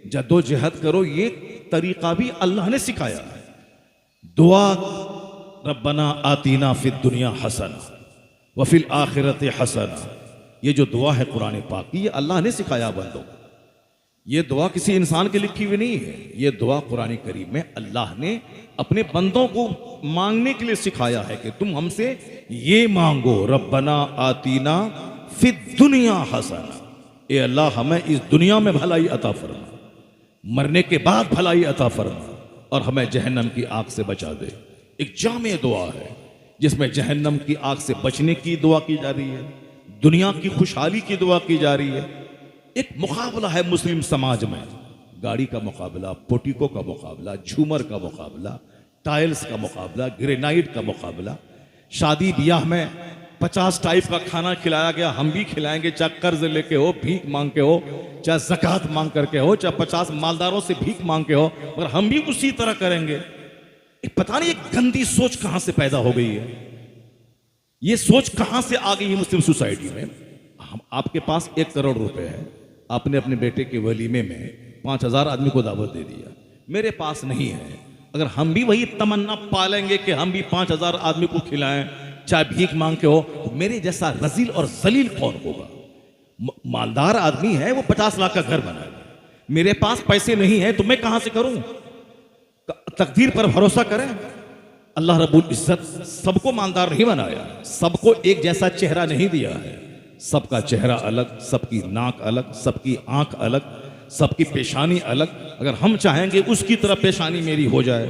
जद्दोजहद करो। ये तरीका भी अल्लाह ने सिखाया है। दुआ रब्बना आतीना फिद दुनिया हसना व फिल आखिरत हसना, ये जो दुआ है कुरान पाक की, ये अल्लाह ने सिखाया बंदों को। ये दुआ किसी इंसान की लिखी हुई नहीं है, ये दुआ कुरान करीम में अल्लाह ने अपने बंदों को मांगने के लिए सिखाया है कि तुम हमसे ये मांगो, रब्बना आतीना फिद दुनिया हसना, ए अल्लाह हमें इस दुनिया में भलाई अता फरमा, मरने के बाद भलाई अता फरमा, और हमें जहन्नम की आग से बचा दे। एक जामे दुआ है जिसमें जहन्नम की आग से बचने की दुआ की जा रही है, दुनिया की खुशहाली की दुआ की जा रही है। एक मुकाबला है मुस्लिम समाज में, गाड़ी का मुकाबला, पोटिको का मुकाबला, झूमर का मुकाबला, टाइल्स का मुकाबला, ग्रेनाइट का मुकाबला। शादी ब्याह में 50 टाइप का खाना खिलाया गया, हम भी खिलाएंगे, चाहे कर्ज लेके हो, भीख मांग के हो, चाहे ज़कात मांग करके हो, चाहे 50 मालदारों से भीख मांग के हो, मगर हम भी उसी तरह करेंगे। एक पता नहीं एक गंदी सोच कहां से पैदा हो गई है, ये सोच कहां से आ गई है मुस्लिम सोसाइटी में। हम आपके पास 1 करोड़ रुपए है, आपने अपने बेटे के वलीमे में 5,000 आदमी को दावत दे दिया, मेरे पास नहीं है। अगर हम भी वही तमन्ना पालेंगे कि हम भी 5,000 आदमी को खिलाएं, चाहे भीख मांग के हो, तो मेरे जैसा रजील और जलील कौन होगा। मालदार आदमी है, वो 50 लाख का घर बनाएगा, मेरे पास पैसे नहीं है तो मैं कहां से करूं। तकदीर पर भरोसा करें, अल्लाह रब्बुल इज्जत सबको मालदार नहीं बनाया, सबको एक जैसा चेहरा नहीं दिया है। सबका चेहरा अलग, सबकी नाक अलग, सबकी आंख अलग, सबकी पेशानी अलग। अगर हम चाहेंगे उसकी तरह पेशानी मेरी हो जाए,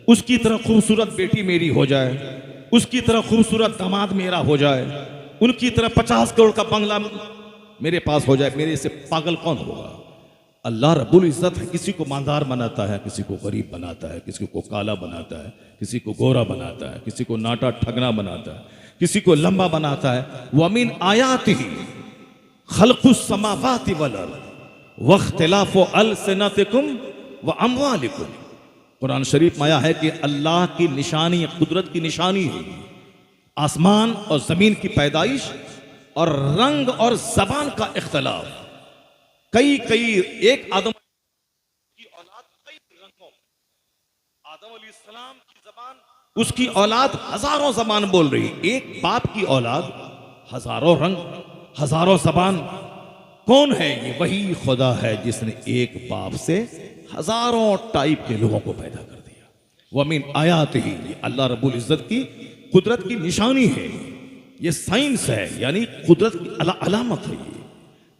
उसकी तरह खूबसूरत बेटी मेरी हो जाए, उसकी तरह खूबसूरत दामाद मेरा हो जाए, उनकी तरह 50 करोड़ का बंगला मेरे पास हो जाए, मेरे से पागल कौन होगा? अल्लाह रब्बुल इज्जत किसी को मालदार बनाता है, किसी को गरीब बनाता है, किसी को काला बनाता है, किसी को गोरा बनाता है, किसी को नाटा ठगना बनाता है, किसी को लंबा बनाता है। वमिन आयातिही खल्कुस समावाति वल अर्द वख्तिलाफु अलसिनतिकुम व अमवालिकुम। कुरान शरीफ में आया है कि अल्लाह की निशानी, कुदरत की निशानी है आसमान और जमीन की पैदाइश और रंग और जबान का इख्तलाफ। कई एक आदम की औलाद कई रंगों, आदम अलैहिस्सलाम की जबान, उसकी औलाद हजारों जबान बोल रही, एक बाप की औलाद हजारों रंग हजारों जबान। कौन है ये? वही खुदा है जिसने एक बाप से हजारों टाइप के लोगों को पैदा कर दिया। वमिन आयातिही, अल्लाह रब्बुल इज्जत की कुदरत की निशानी है, ये साइंस है, यानी कुदरत की अलामत है।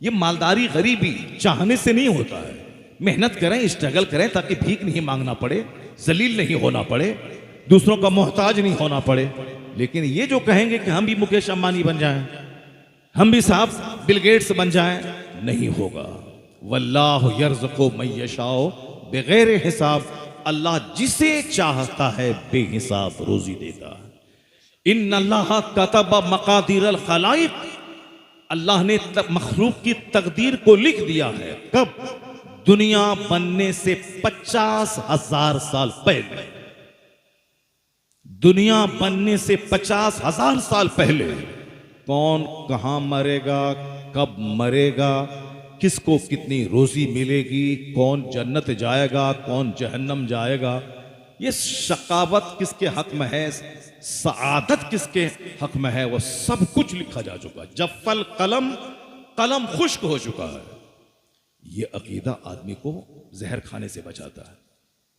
ये मालदारी गरीबी चाहने से नहीं होता है। मेहनत करें, स्ट्रगल करें ताकि भीख नहीं मांगना पड़े, जलील नहीं होना पड़े, दूसरों का मोहताज नहीं होना पड़े। लेकिन ये जो कहेंगे कि हम भी मुकेश अंबानी बन जाएं, हम भी साहब बिल गेट्स बन जाएं, नहीं होगा। वल्लाहु यर्ज़ुक़ु मन यशाउ बगैर हिसाब, अल्लाह जिसे चाहता है बेहिसाब रोजी देता है। इन्नल्लाह कतब मकादिरल खलाइक, अल्लाह ने मखलूक की तकदीर को लिख दिया है। कब? दुनिया बनने से 50,000 साल पहले। दुनिया बनने से 50,000 साल पहले कौन कहां मरेगा, कब मरेगा, किसको कितनी रोजी मिलेगी, कौन जन्नत जाएगा, कौन जहन्नम जाएगा, ये शकावत किसके हक में है, सआदत किसके हक में है, वो सब कुछ लिखा जा चुका है। जब फल कलम, कलम खुश्क हो चुका है। ये अकीदा आदमी को जहर खाने से बचाता है,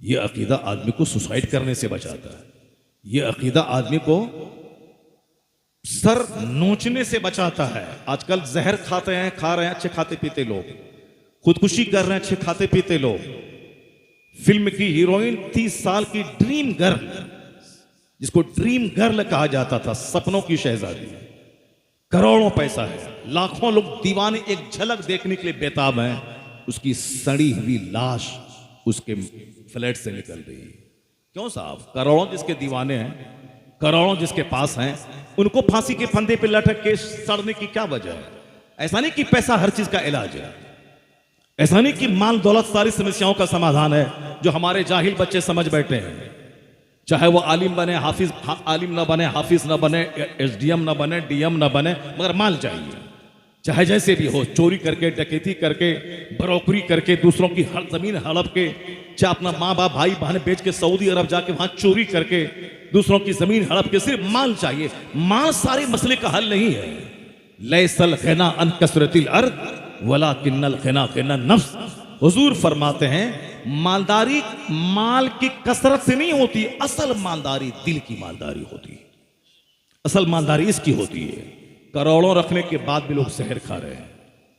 ये अकीदा आदमी को सुसाइड करने से बचाता है, ये अकीदा आदमी को सर नोचने से बचाता है। आजकल जहर खाते हैं, खा रहे हैं अच्छे खाते पीते लोग, खुदकुशी कर रहे हैं अच्छे खाते पीते लोग। फिल्म की हीरोइन 30 साल की ड्रीम गर्ल, जिसको ड्रीम गर्ल कहा जाता था, सपनों की शहजादी, करोड़ों पैसा है, लाखों लोग दीवाने एक झलक देखने के लिए बेताब हैं, उसकी सड़ी हुई लाश उसके फ्लैट से निकल रही है। क्यों साहब? करोड़ों जिसके दीवाने हैं, करोड़ों जिसके पास हैं, उनको फांसी के फंदे पे लटक के सड़ने की क्या वजह है? ऐसा नहीं कि पैसा हर चीज का इलाज है, ऐसा नहीं कि माल दौलत सारी समस्याओं का समाधान है, जो हमारे जाहिल बच्चे समझ बैठे हैं। चाहे वो आलिम बने, हाफिज आलिम ना बने, हाफिज ना बने, एसडीएम ना बने, डीएम ना बने, मगर माल चाहिए। चाहे जैसे भी हो, चोरी करके, डकैती करके, बरोकरी करके, दूसरों की हर जमीन हड़प के, चाहे अपना माँ बाप भाई बहन बेच के सऊदी अरब जाके वहां चोरी करके दूसरों की जमीन हड़प के, सिर्फ माल चाहिए। माल सारे मसले का हल नहीं है। लैसल गिना अन कसरतिल अर्द वलाकिन्नल गिना गिना नफ्स। हुजूर फरमाते हैं मालदारी माल की कसरत से नहीं होती, असल मालदारी दिल की मालदारी होती है। असल मालदारी इसकी होती है। करोड़ों रखने के बाद भी लोग जहर खा रहे हैं,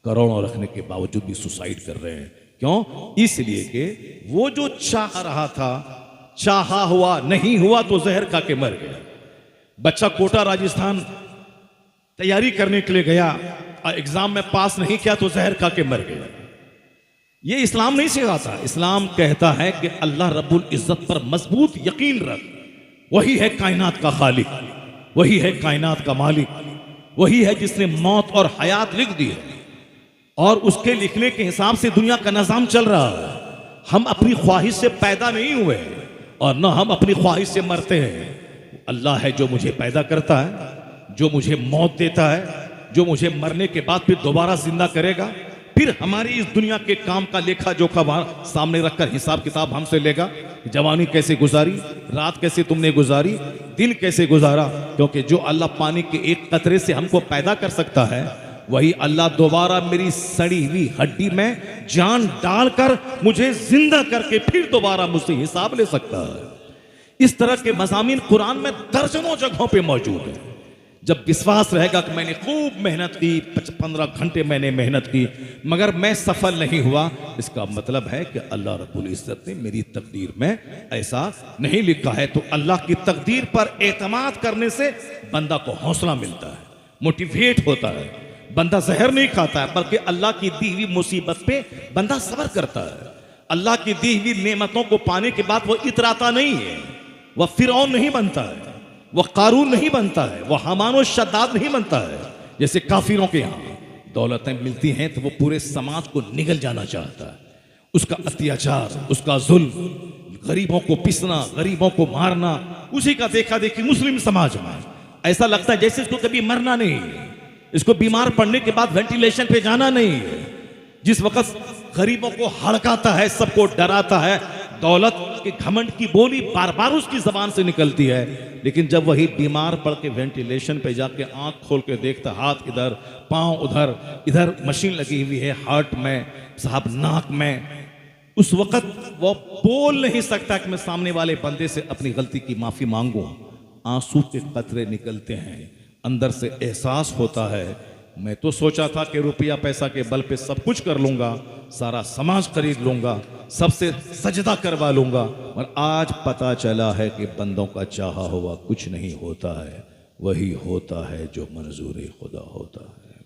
करोड़ों रखने के बावजूद भी सुसाइड कर रहे हैं। क्यों? इसलिए कि वो जो चाह रहा था, चाहा हुआ, नहीं हुआ तो जहर खा के मर गया। बच्चा कोटा राजस्थान तैयारी करने के लिए गया, एग्जाम में पास नहीं किया तो जहर खा के मर गया। ये इस्लाम नहीं सिखाता। इस्लाम कहता है कि अल्लाह रब्बुल इज्जत पर मजबूत यकीन रख, वही है कायनात का खालिक, वही है कायनात का मालिक, वही है जिसने मौत और हयात लिख दी है, और उसके लिखने के हिसाब से दुनिया का निजाम चल रहा है। हम अपनी ख्वाहिश से पैदा नहीं हुए और न हम अपनी ख्वाहिश से मरते हैं। अल्लाह है जो मुझे पैदा करता है, जो मुझे मौत देता है, जो मुझे मरने के बाद फिर दोबारा जिंदा करेगा, फिर हमारी इस दुनिया के काम का लेखा जोखा सामने रखकर हिसाब किताब हमसे लेगा। जवानी कैसे गुजारी, रात कैसे तुमने गुजारी, दिन कैसे गुजारा। क्योंकि जो अल्लाह पानी के एक कतरे से हमको पैदा कर सकता है, वही अल्लाह दोबारा मेरी सड़ी हुई हड्डी में जान डालकर मुझे जिंदा करके फिर दोबारा मुझसे हिसाब ले सकता है। इस तरह के मज़ामीन कुरान में दर्जनों जगहों पे मौजूद है। जब विश्वास रहेगा कि मैंने खूब मेहनत की, 15 घंटे मैंने मेहनत की, मगर मैं सफल नहीं हुआ, इसका मतलब है कि अल्लाह रब्बुल इज्जत ने मेरी तकदीर में ऐसा नहीं लिखा है। तो अल्लाह की तकदीर पर एतमाद करने से बंदा को हौसला मिलता है, मोटिवेट होता है। बंदा जहर नहीं खाता है, बल्कि अल्लाह की दी हुई मुसीबत पे बंदा सब्र करता है। अल्लाह की दी हुई नेमतों को पाने के बाद वो इतराता नहीं है, वह फिरौन नहीं बनता है, वह कारून नहीं बनता है, वह हमान और शद्दाद नहीं बनता है। जैसे काफिरों के यहाँ दौलतें मिलती हैं तो वो पूरे समाज को निगल जाना चाहता है, उसका अत्याचार, उसका जुल्म, गरीबों को पिसना, गरीबों को मारना, उसी का देखा देखी मुस्लिम समाज में ऐसा लगता है जैसे इसको कभी मरना नहीं है, इसको बीमार पड़ने के बाद वेंटिलेशन पे जाना नहीं है। जिस वक्त गरीबों को हड़काता है, सबको डराता है, दौलत के घमंड की बोली बार बार उसकी जबान से निकलती है, लेकिन जब वही बीमार पड़ के वेंटिलेशन पे जाके आंख खोल के देखता, हाथ इधर, पांव उधर, इधर मशीन लगी हुई है हार्ट में, साहब नाक में, उस वक्त वो बोल नहीं सकता कि मैं सामने वाले बंदे से अपनी गलती की माफी मांगू। आंसू के कतरे निकलते हैं, अंदर से एहसास होता है मैं तो सोचा था कि रुपया पैसा के बल पे सब कुछ कर लूंगा, सारा समाज खरीद लूंगा, सबसे सजदा करवा लूंगा, और आज पता चला है कि बंदों का चाहा हुआ कुछ नहीं होता है, वही होता है जो मंजूर खुदा होता है।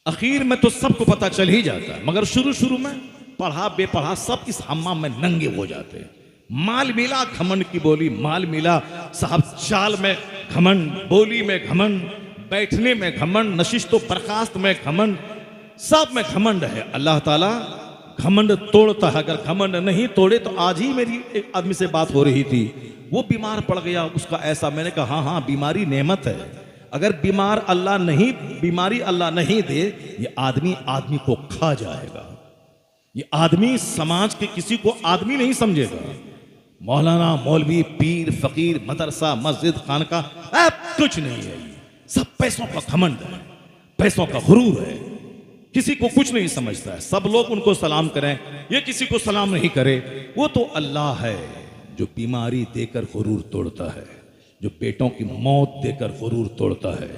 आखिर में तो सबको पता चल ही जाता है, मगर शुरू शुरू में पढ़ा बेपढ़ा सब इस हम्माम में नंगे हो जाते हैं। माल मिला घमंड की बोली, माल मिला साहब चाल में घमंड, बोली में घमंड, बैठने में घमंड, नशिश तो बर्खास्त में घमंड, सब में घमंड है। अल्लाह ताला घमंड तोड़ता है, अगर घमंड नहीं तोड़े तो आज ही मेरी एक आदमी से बात हो रही थी, वो बीमार पड़ गया, उसका ऐसा, मैंने कहा हाँ हाँ बीमारी नेमत है, अगर बीमारी अल्लाह नहीं दे, ये आदमी आदमी को खा जाएगा, ये आदमी समाज के किसी को आदमी नहीं समझेगा। मौलाना, मौलवी, पीर, फकीर, मदरसा, मस्जिद, खानका, कुछ नहीं है, सब पैसों का घमंड है, पैसों का गुरूर है, किसी को कुछ नहीं समझता है। सब लोग उनको सलाम करें, ये किसी को सलाम नहीं करे। वो तो अल्लाह है जो बीमारी देकर गुरूर तोड़ता है, जो बेटों की मौत देकर गुरूर तोड़ता है,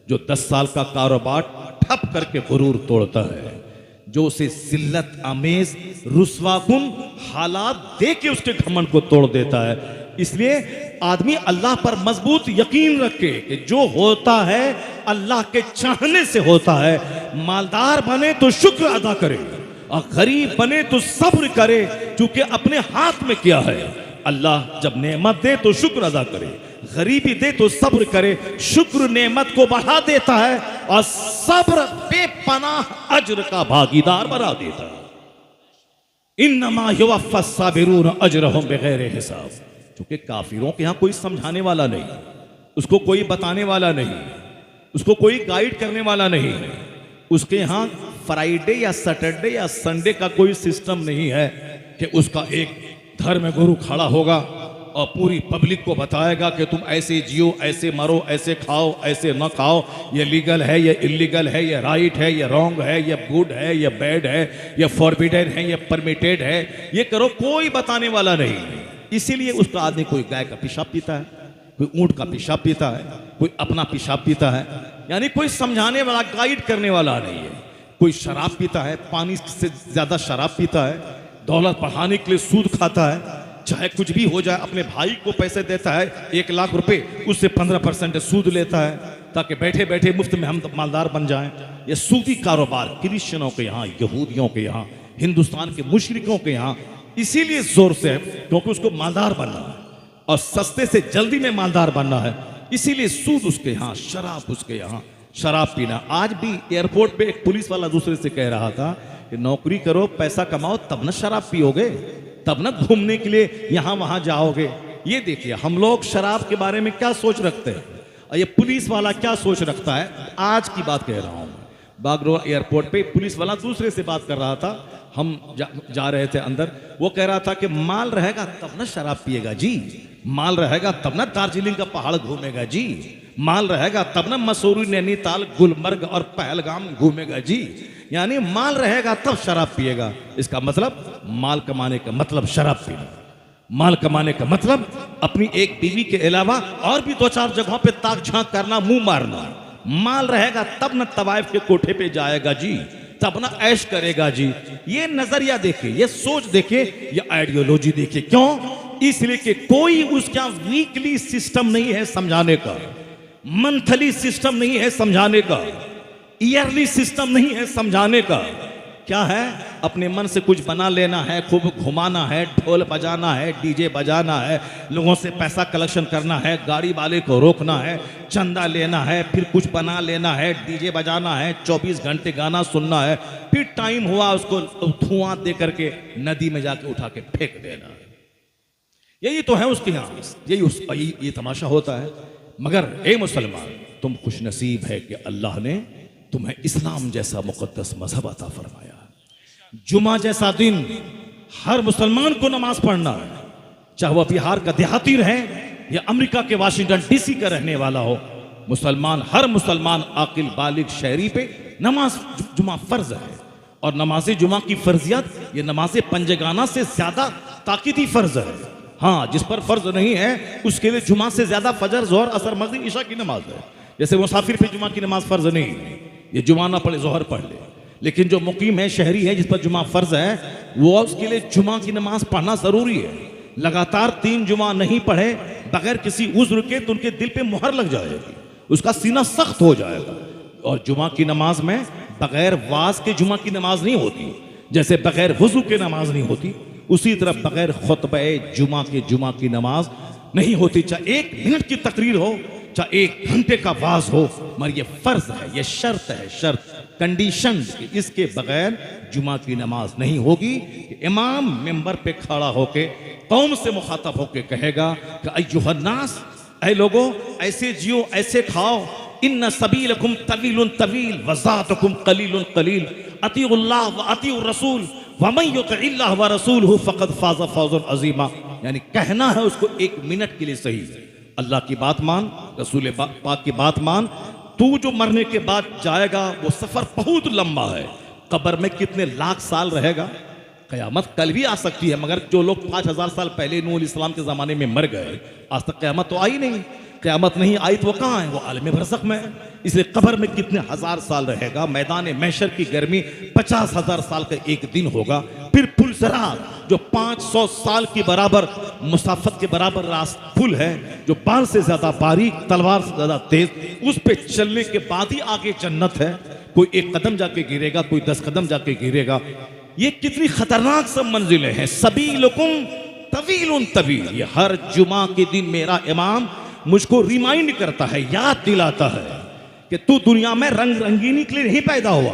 जो 10 साल का कारोबार ठप करके गुरूर तोड़ता है, जो उसे जिल्लत आमेज रुस्वाकुन हालात दे के उसके घमंड को तोड़ देता है। इसलिए आदमी अल्लाह पर मजबूत यकीन रखे कि जो होता है अल्लाह के चाहने से होता है। मालदार बने तो शुक्र अदा करे और गरीब बने तो सब्र करे, क्योंकि अपने हाथ में क्या है। अल्लाह जब नेमत दे तो शुक्र अदा करे, गरीबी दे तो सब्र करे। शुक्र नेमत को बढ़ा देता है और सब्र बेपनाह अज्र का भागीदार बना देता है। इन्नमा युवफ़्फ़स साबिरून अजरहुम बिगैर हिसाब। क्योंकि काफिरों के यहाँ कोई समझाने वाला नहीं, उसको कोई बताने वाला नहीं, उसको कोई गाइड करने वाला नहीं, उसके यहाँ फ्राइडे या सैटरडे या संडे का कोई सिस्टम नहीं है कि उसका एक धर्म गुरु खड़ा होगा और पूरी पब्लिक को बताएगा कि तुम ऐसे जियो, ऐसे मरो, ऐसे खाओ, ऐसे न खाओ, ये लीगल है, ये इलीगल है, ये राइट है, ये रॉन्ग है, ये गुड है, ये बैड है, ये फॉरबिडेन है, ये परमिटेड है, ये करो। कोई बताने वाला नहीं। इसीलिए उसका आदमी कोई गाय का पेशाब पीता है, कोई ऊंट का पेशाब पीता है, कोई अपना पेशाब पीता है, यानी कोई समझाने वाला, गाइड करने वाला नहीं है। कोई शराब पीता है, पानी से ज्यादा शराब पीता है, दौलत बढ़ाने के लिए सूद खाता है, चाहे कुछ भी हो जाए, अपने भाई को पैसे देता है 1 लाख रुपए, उससे 15% सूद लेता है ताकि बैठे बैठे मुफ्त में हम मालदार बन जाएं। ये सूदी कारोबार क्रिश्चियनों के यहाँ, यहूदियों के यहाँ, हिंदुस्तान के मुशरिकों के यहाँ इसीलिए जोर से है क्योंकि उसको मालदार बनना है और सस्ते से जल्दी में मालदार बनना है। इसीलिए सूद उसके यहाँ, शराब उसके यहाँ, शराब पीना। आज भी एयरपोर्ट पे एक पुलिस वाला दूसरे से कह रहा था कि नौकरी करो, पैसा कमाओ, तब ना शराब पियोगे, तब ना घूमने के लिए यहाँ वहां जाओगे। ये देखिए हम लोग शराब के बारे में क्या सोच रखते हैं और ये पुलिस वाला क्या सोच रखता है। आज की बात कह रहा हूं, बागडोर एयरपोर्ट पे पुलिस वाला दूसरे से बात कर रहा था, हम जा रहे थे अंदर, वो कह रहा था कि माल रहेगा तब ना शराब पिएगा जी, माल रहेगा तब ना दार्जिलिंग का पहाड़ घूमेगा जी, माल रहेगा तब ना मसूरी, नैनीताल, गुलमर्ग और पहलगाम घूमेगा जी, यानी माल रहेगा तब शराब पिएगा। इसका मतलब माल कमाने का मतलब शराब पीना। माल कमाने का मतलब अपनी एक बीवी के अलावा और भी 2-4 जगहों पे ताक झांक करना, मुंह मारना। माल रहेगा तब न तवाइफ के कोठे पे जाएगा जी, तब ना ऐश करेगा जी। ये नजरिया देखे, ये सोच देखे, ये आइडियोलॉजी देखे। क्यों? इसलिए कि कोई उसका वीकली सिस्टम नहीं है समझाने का, मंथली सिस्टम नहीं है समझाने का, ईयरली सिस्टम नहीं है समझाने का। क्या है? अपने मन से कुछ बना लेना है, खूब घुमाना है, ढोल बजाना है, डीजे बजाना है, लोगों से पैसा कलेक्शन करना है, गाड़ी वाले को रोकना है, चंदा लेना है, फिर कुछ बना लेना है, डीजे बजाना है, 24 घंटे गाना सुनना है, फिर टाइम हुआ उसको धुआं दे करके नदी में जाके उठा के फेंक देना है। यही तो है उसके यहाँ, ये तमाशा होता है। मगर ए मुसलमान, तुम खुशनसीब है कि अल्लाह ने तुम्हें इस्लाम जैसा मुकद्दस मजहब अता फरमाया। जुमा जैसा दिन हर मुसलमान को नमाज पढ़ना है, चाहे वह बिहार का देहाती रहे या अमेरिका के वाशिंगटन डीसी का रहने वाला हो। मुसलमान, हर मुसलमान आकिल बालिग शहरी पे नमाज जुमा फर्ज है। और नमाज जुमा की फर्जियत ये नमाज पंजगाना से ज्यादा ताकीदी फर्ज है। हाँ, जिस पर फर्ज नहीं है उसके लिए जुमा से ज्यादा फजर, जोहर, असर, मगरिब, इशा की नमाज है। जैसे मुसाफिर पे जुमा की नमाज फर्ज नहीं है, ये जुमा ना पढ़े जोहर पढ़ ले। लेकिन जो मुकीम है, शहरी है, जिस पर जुमा फर्ज है, वो उसके लिए जुमा की नमाज पढ़ना जरूरी है। लगातार 3 जुमा नहीं पढ़े बगैर किसी उज्र के तो उनके दिल पे मुहर लग जाएगी, उसका सीना सख्त हो जाएगा। और जुमा की नमाज में बगैर वाज के जुमा की नमाज नहीं होती, जैसे बगैर वजू के नमाज नहीं होती, उसी तरह बगैर खुतबे जुमा के जुमा की नमाज नहीं होती। चाहे 1 मिनट की तकरीर हो, चाहे 1 घंटे का वाज हो, मगर ये फर्ज है, ये शर्त है, शर्त, कंडीशन, इसके बगैर जुमा की नमाज नहीं होगी। इमाम मिंबर पे खड़ा होके कौम से मुखातब होके कहेगा कि अय्युहन्नास, ऐ लोगों, ऐसे जियो, ऐसे खाओ, इन्ना सबीलकुम तवीलुन तवील वज़ातुकुम कलीलुन कलील, अतीउल्लाह व अतीउर रसूल वमन युतिइल्लाह व रसूलहु फ़क़द फ़ाज़ फ़ौज़न अज़ीमा। यानी कहना है उसको 1 मिनट के लिए सही, अल्लाह की बात मान, रसूल पाक की बात मान। तू जो मरने के बाद जाएगा वो सफर बहुत लंबा है, कब्र में कितने लाख साल रहेगा, क़यामत कल भी आ सकती है। मगर जो लोग 5000 साल पहले नूह अलैहिस्सलाम के ज़माने में मर गए, आज तक क़यामत तो आई नहीं। क़यामत नहीं आई तो वो कहाँ है? वो आलम बरज़ख में है। इसलिए कब्र में कितने हजार साल रहेगा। मैदान महशर की गर्मी 50,000 साल का एक दिन होगा। फिर पुलसरात जो 500 साल की बराबर मुसाफत के बराबर पुल है, जो बाल से ज्यादा बारीक, तलवार से ज्यादा तेज, उस पे चलने के बाद ही आगे जन्नत है। कोई 1 कदम जाके गिरेगा, कोई 10 कदम जाके गिरेगा। ये कितनी खतरनाक सब मंजिलें हैं। सबीलुकुम तवीलुन तवील, ये हर जुमा के दिन मेरा इमाम मुझको रिमाइंड करता है, याद दिलाता है कि तू दुनिया में रंग रंगीनी के लिए नहीं पैदा हुआ।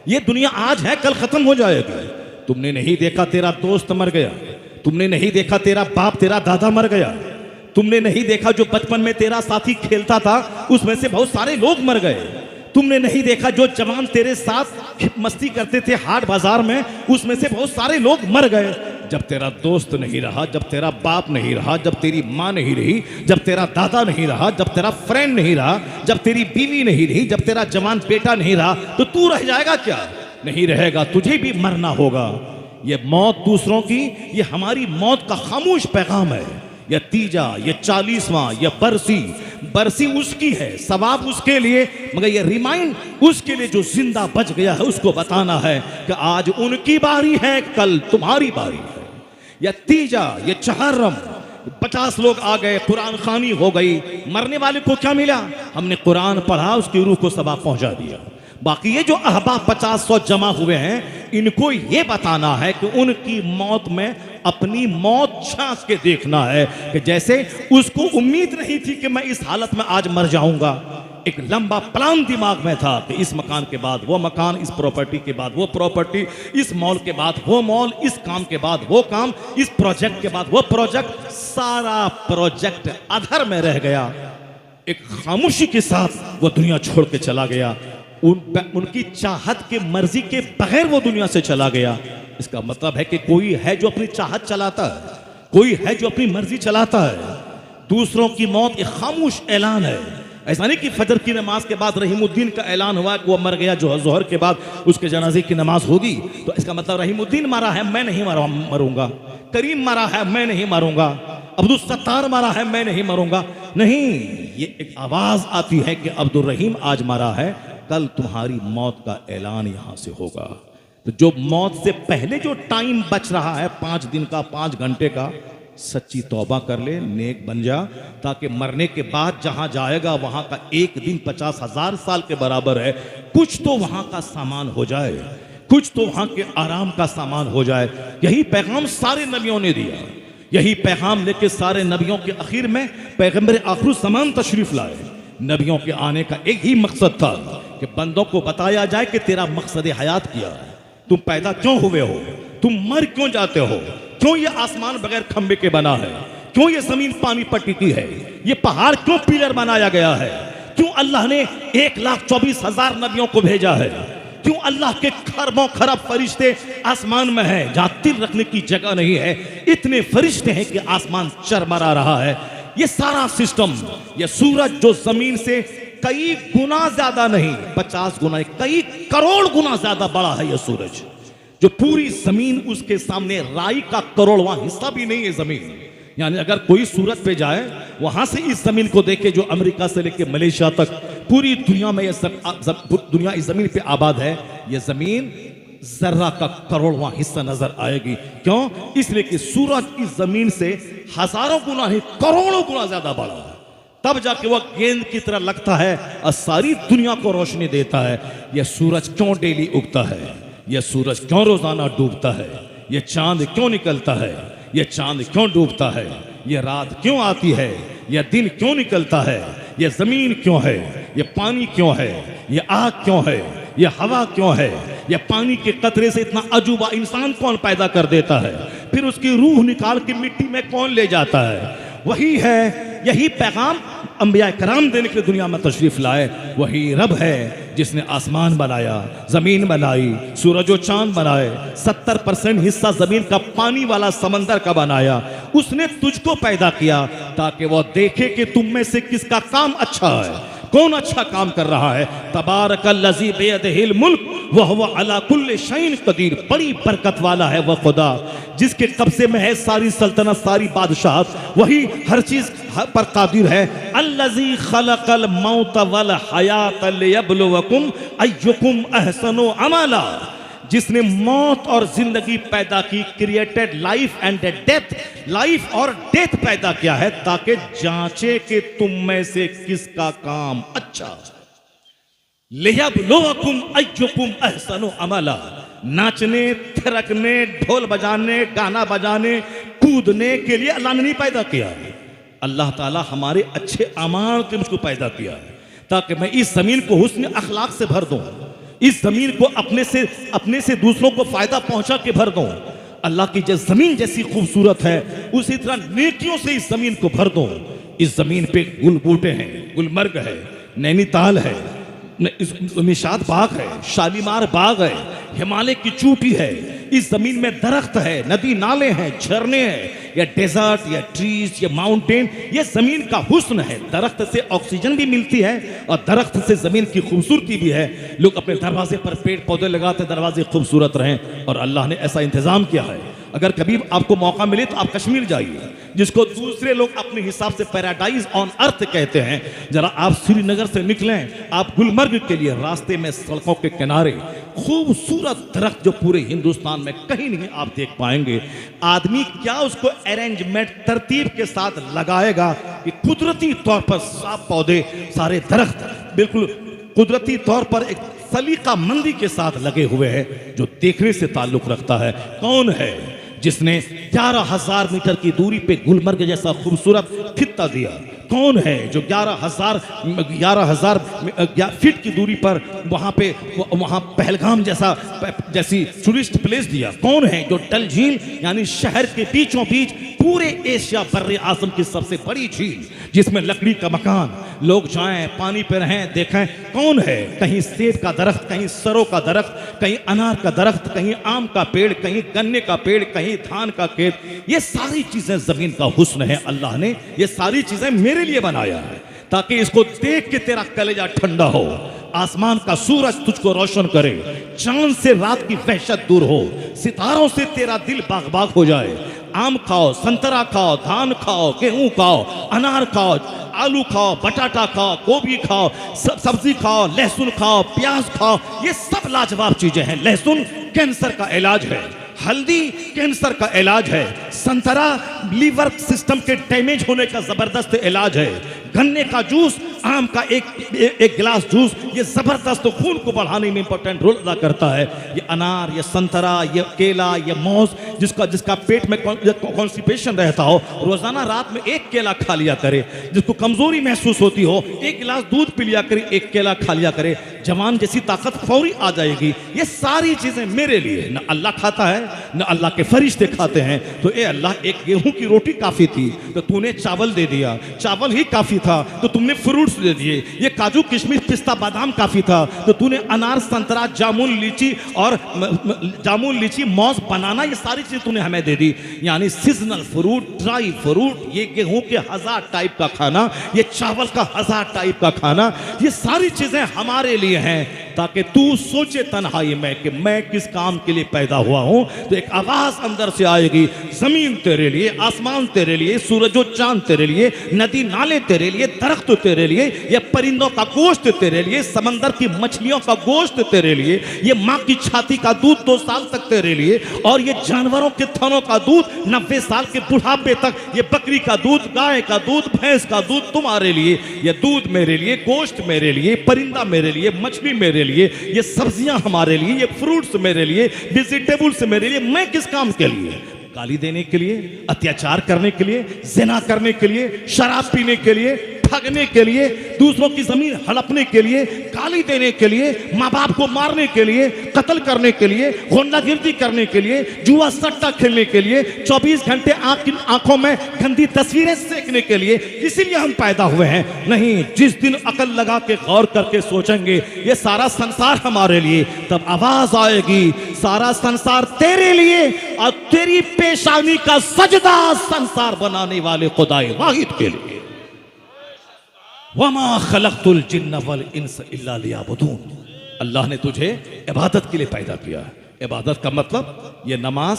ये दुनिया आज है, कल खत्म हो जाएगी। तुमने नहीं देखा तेरा दोस्त मर गया, तुमने नहीं देखा तेरा बाप, तेरा दादा मर गया, तुमने नहीं देखा जो बचपन में तेरा साथी खेलता था उसमें से बहुत सारे लोग मर गए, तुमने नहीं देखा जो जवान तेरे साथ मस्ती करते थे हाट बाजार में, उसमें से बहुत सारे लोग मर गए। जब तेरा दोस्त नहीं रहा, जब तेरा बाप नहीं रहा, जब तेरी माँ नहीं रही, जब तेरा दादा नहीं रहा, जब तेरा फ्रेंड नहीं रहा, जब तेरी बीवी नहीं रही, जब तेरा जवान बेटा नहीं रहा, तो तू रह जाएगा क्या? नहीं रहेगा, तुझे भी मरना होगा। ये मौत दूसरों की, ये हमारी मौत का खामोश पैगाम है। यह तीजा, ये 40वां, यह बरसी उसकी है, सवाब उसके लिए, मगर ये रिमाइंड उसके लिए जो जिंदा बच गया है, उसको बताना है कि आज उनकी बारी है, कल तुम्हारी बारी है। या तीजा, ये चहर्रम, 50 लोग आ गए, कुरान खानी हो गई, मरने वाले को क्या मिला? हमने कुरान पढ़ा, उसकी रूह को सवाब पहुंचा दिया। बाकी ये जो अहबाब 50-100 जमा हुए हैं, इनको ये बताना है कि उनकी मौत में अपनी मौत झांक के देखना है कि जैसे उसको उम्मीद नहीं थी कि मैं इस हालत में आज मर जाऊंगा। एक लंबा प्लान दिमाग में था कि इस मकान के बाद वो मकान, इस प्रॉपर्टी के बाद वो प्रॉपर्टी, इस मॉल के बाद वो मॉल, इस काम के बाद वो काम, इस प्रोजेक्ट के बाद वो प्रोजेक्ट। सारा प्रोजेक्ट अधर में रह गया। एक खामोशी के साथ वो दुनिया छोड़ के चला गया। उनकी चाहत के मर्जी के बगैर वो दुनिया से चला गया। इसका मतलब है कि कोई है जो अपनी चाहत चलाता है, कोई है जो अपनी मर्जी चलाता है। दूसरों की मौत एक खामोश ऐलान है। ऐसा नहीं कि फजर की नमाज के बाद रहीमुद्दीन का ऐलान हुआ कि वो मर गया, जो जोहर के बाद उसके जनाजे की नमाज होगी, तो इसका मतलब रहीमुद्दीन मरा है, मैं नहीं मरूंगा। करीम मरा है मैं नहीं मरूंगा, अब्दुल सत्तार मरा है मैं नहीं मरूंगा, नहीं, ये एक आवाज आती है कि अब्दुल रहीम आज मरा है, कल तुम्हारी मौत का ऐलान यहां से होगा। तो जो मौत से पहले जो टाइम बच रहा है 5 दिन का, 5 घंटे का, सच्ची तौबा कर ले, नेक बन जा, ताकि मरने के बाद जहां जाएगा वहां का एक दिन 50,000 साल के बराबर है। कुछ तो वहां का सामान हो जाए, कुछ तो वहां के आराम का सामान हो जाए। यही पैगाम सारे नबियों ने दिया, यही पैगाम लेके सारे नबियों के आखिर में पैगंबर आखिर ज़मान तशरीफ लाए। नबियों के आने का एक ही मकसद था कि बंदों को बताया जाए कि तेरा मकसद हयात क्या है, तुम पैदा क्यों हुए हो, तुम मर क्यों जाते हो, क्यों ये आसमान बगैर खंबे के बना है, क्यों ये जमीन पानी पर टिकी है, ये पहाड़ क्यों पिलर बनाया गया है, क्यों अल्लाह ने 1,24,000 नबियों को भेजा है, क्यों अल्लाह के खरबों खरब फरिश्ते आसमान में हैं जहां तिल रखने की जगह नहीं है, इतने फरिश्ते हैं कि आसमान चरमरा रहा है। ये सारा सिस्टम, ये सूरज जो जमीन से कई गुना ज्यादा नहीं, 50 गुना, कई करोड़ गुना ज्यादा बड़ा है ये सूरज, जो पूरी जमीन उसके सामने राई का करोड़वां हिस्सा भी नहीं है जमीन। यानी अगर कोई सूरत पे जाए, वहां से इस जमीन को देखे जो अमेरिका से लेके मलेशिया तक पूरी दुनिया में दुनिया इस जमीन पे आबाद है, ये जमीन जर्रा का करोड़वां हिस्सा नजर आएगी। क्यों? इसलिए कि सूरज इस जमीन से हजारों गुना नहीं, करोड़ों गुना ज्यादा बड़ा है। तब जाके वह गेंद की तरह लगता है और सारी दुनिया को रोशनी देता है। यह सूरज क्यों डेली उगता है, यह सूरज क्यों रोजाना डूबता है, यह चांद क्यों निकलता है, यह चांद क्यों डूबता है, यह रात क्यों आती है, यह दिन क्यों निकलता है, यह जमीन क्यों है, यह पानी क्यों है, यह आग क्यों है, यह हवा क्यों है, यह पानी के कतरे से इतना अजूबा इंसान कौन पैदा कर देता है, फिर उसकी रूह निकाल के मिट्टी में कौन ले जाता है। वही है, यही पैगाम अंबिया कराम देने के लिए दुनिया में तशरीफ लाए। वही रब है जिसने आसमान बनाया, जमीन बनाई, सूरज और चांद बनाए, 70% हिस्सा जमीन का पानी वाला समंदर का बनाया। उसने तुझको पैदा किया ताकि वह देखे कि तुम में से किसका काम अच्छा है, कौन अच्छा काम कर रहा है। तबारकल्लज़ी बियदिहिल मुल्क व हुवा अला कुल्लि शैइन कदीर। बड़ी बरकत वाला है वह खुदा जिसके कब्जे में है सारी सल्तनत, सारी बादशाहत, वही हर चीज पर कादिर है। अल्लज़ी खलक़ल मौत वल हयात लियब्लुवकुम अय्युकुम अहसनु अमला। जिसने मौत और जिंदगी पैदा की, created life and death, life और डेथ पैदा किया है ताकि जांचे कि तुम में से किसका काम अच्छा। लियब्लुवकुम अय्युकुम अहसनु अमला। नाचने, थिरकने, ढोल बजाने, गाना बजाने, कूदने के लिए अल्लाह ने नहीं पैदा किया। अल्लाह ताला हमारे अच्छे अमाल के मुझको पैदा किया ताकि मैं इस जमीन को हुस्न अखलाक से भर दूं, इस जमीन को अपने से दूसरों को फायदा पहुंचा के भर दूं। अल्लाह की जो जमीन जैसी खूबसूरत है उसी तरह नेकियों से इस जमीन को भर दूं। इस जमीन पे गुल बूटे हैं, गुलमर्ग है, नैनीताल है, निशात बाग है, शालीमार बाग है, हिमालय की चोटी है। इस जमीन में दरख्त है, नदी नाले हैं, झरने हैं, या डेजर्ट या ट्रीज या माउंटेन, ये जमीन का हुस्न है। दरख्त से ऑक्सीजन भी मिलती है और दरख्त से जमीन की खूबसूरती भी है। लोग अपने दरवाजे पर पेड़ पौधे लगाते, दरवाजे खूबसूरत रहें, और अल्लाह ने ऐसा इंतजाम किया है। अगर कभी आपको मौका मिले तो आप कश्मीर जाइए, जिसको दूसरे लोग अपने हिसाब से पैराडाइज ऑन अर्थ कहते हैं। जरा आप श्रीनगर से निकलें, आप गुलमर्ग के लिए रास्ते में सड़कों के किनारे खूबसूरत दरख्त जो पूरे हिंदुस्तान में कहीं नहीं आप देख पाएंगे। आदमी क्या उसको अरेंजमेंट तरतीब के साथ लगाएगा कि कुदरती तौर पर साफ पौधे, सारे दरख्त बिल्कुल कुदरती तौर पर एक सलीका मंदी के साथ लगे हुए हैं, जो देखने से ताल्लुक रखता है। कौन है जिसने 11,000 मीटर की दूरी पे गुलमर्ग जैसा खूबसूरत खित्ता दिया? कौन है जो 11,000 फीट की दूरी पर वहां पहलगाम जैसी टूरिस्ट प्लेस दिया? कौन है जो डल झील यानी शहर के बीचों बीच पूरे एशिया बर्रे आज़म की सबसे बड़ी झील, जिसमें लकड़ी का मकान, लोग जाएं, पानी पे रहें, देखें? कौन है? कहीं सेब का दरख्त, कहीं सरों का दरख्त, कहीं अनार का दरख्त, कहीं आम का पेड़, कहीं गन्ने का पेड़, कहीं धान का खेत। ये सारी चीजें जमीन का हुस्न है। अल्लाह ने ये सारी चीजें मेरे लिए बनाया है ताकि इसको देख के तेरा कलेजा ठंडा हो, आसमान का सूरज तुझको रोशन करे, चांद से रात की वहशत दूर हो, सितारों से तेरा दिल बाग बाग हो जाए, आम खाओ, संतरा खाओ, धान खाओ, गेहूं खाओ, अनार खाओ, आलू खाओ, बटाटा खाओ, गोभी खाओ, सब्जी खाओ, लहसुन खाओ, प्याज खाओ। ये सब लाजवाब चीजें हैं। लहसुन कैंसर का इलाज है, हल्दी कैंसर का इलाज है, संतरा लीवर सिस्टम के डैमेज होने का जबरदस्त इलाज है, गन्ने का जूस, आम का एक गिलास जूस, ये जबरदस्त खून को बढ़ाने में इंपॉर्टेंट रोल अदा करता है। ये अनार, ये संतरा, ये केला, ये मौज, जिसका पेट में कॉन्स्टिपेशन रहता हो, रोजाना रात में एक केला खा लिया करे। जिसको कमजोरी महसूस होती हो, एक गिलास दूध पी लिया करे, एक केला खा लिया करे, जवान जैसी ताकत फौरी आ जाएगी। ये सारी चीजें मेरे लिए, न अल्लाह खाता है न अल्लाह के फरिश्ते खाते हैं। तो ए अल्लाह, एक गेहूं की रोटी काफी थी तो तूने चावल दे दिया, चावल ही काफी था तो तुमने फ्रूट्स दे दिए। ये काजू किशमिश पिस्ता बादाम काफी था तो तूने अनार संतरा जामुन लीची मौज बनाना, ये सारी चीज तूने हमें दे दी। यानी सीजनल फ्रूट, ड्राई फ्रूट, ये गेहूं के 1000 टाइप का खाना, ये चावल का 1000 टाइप का खाना, ये सारी चीजें हमारे लिए हैं ताकि तू सोचे तन्हाई में कि मैं किस काम के लिए पैदा हुआ हूं। तो एक आवाज अंदर से आएगी, जमीन तेरे लिए, आसमान तेरे लिए, सूरज और चांद तेरे लिए, नदी नाले तेरे लिए, दरख्त तेरे लिए, ये परिंदों का गोश्त तेरे लिए, समंदर की मछलियों का गोश्त तेरे लिए, ये माँ की छाती का दूध 2 साल तक तेरे लिए, और ये जानवरों के थनों का दूध 90 साल के बुढ़ापे तक, ये बकरी का दूध, गाय का दूध, भैंस का दूध तुम्हारे लिए। ये दूध मेरे लिए, गोश्त मेरे लिए, परिंदा मेरे लिए, मछली मेरे लिए, ये सब्जियां हमारे लिए, ये फ्रूट्स मेरे लिए, वेजिटेबल्स मेरे लिए। मैं किस काम के लिए? गाली देने के लिए, अत्याचार करने के लिए, जिना करने के लिए, शराब पीने के लिए, ठगने के लिए, दूसरों की जमीन हड़पने के लिए, गाली देने के लिए, माँ बाप को मारने के लिए, कत्ल करने के लिए, गुंडागिर्दी करने के लिए, जुआ सट्टा खेलने के लिए, 24 घंटे आंखों में गंदी तस्वीरें सेकने के लिए, इसीलिए हम पैदा हुए हैं। नहीं, जिस दिन अकल लगा के गौर करके सोचेंगे ये सारा संसार हमारे लिए, तब आवाज आएगी, सारा संसार तेरे लिए और तेरी पेशानी का सजदा संसार बनाने वाले खुदाए वाहिद के लिए। वमा खलक़तुल जिन्न वल इंस इल्ला लियअबुदून। अल्लाह ने तुझे इबादत के लिए पैदा किया। इबादत का मतलब ये नमाज,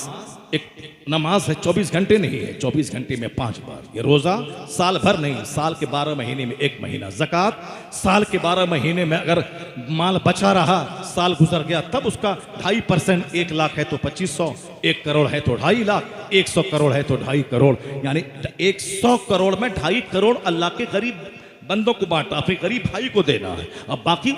एक नमाज है 24 घंटे नहीं है, 24 घंटे में 5 बार। ये रोज़ा साल भर नहीं, साल के 12 महीने में 1 महीना। ज़कात साल के 12 महीने में अगर माल बचा रहा, साल गुजर गया, तब उसका 2.5%, 1 लाख है तो 2500, 1 करोड़ है तो 2.5 लाख, 100 करोड़ है तो 2.5 करोड़, यानी 100 करोड़ में 2.5 करोड़ अल्लाह के गरीब बंदों को बांटा, अपने गरीब भाई को देना है। अब बाकी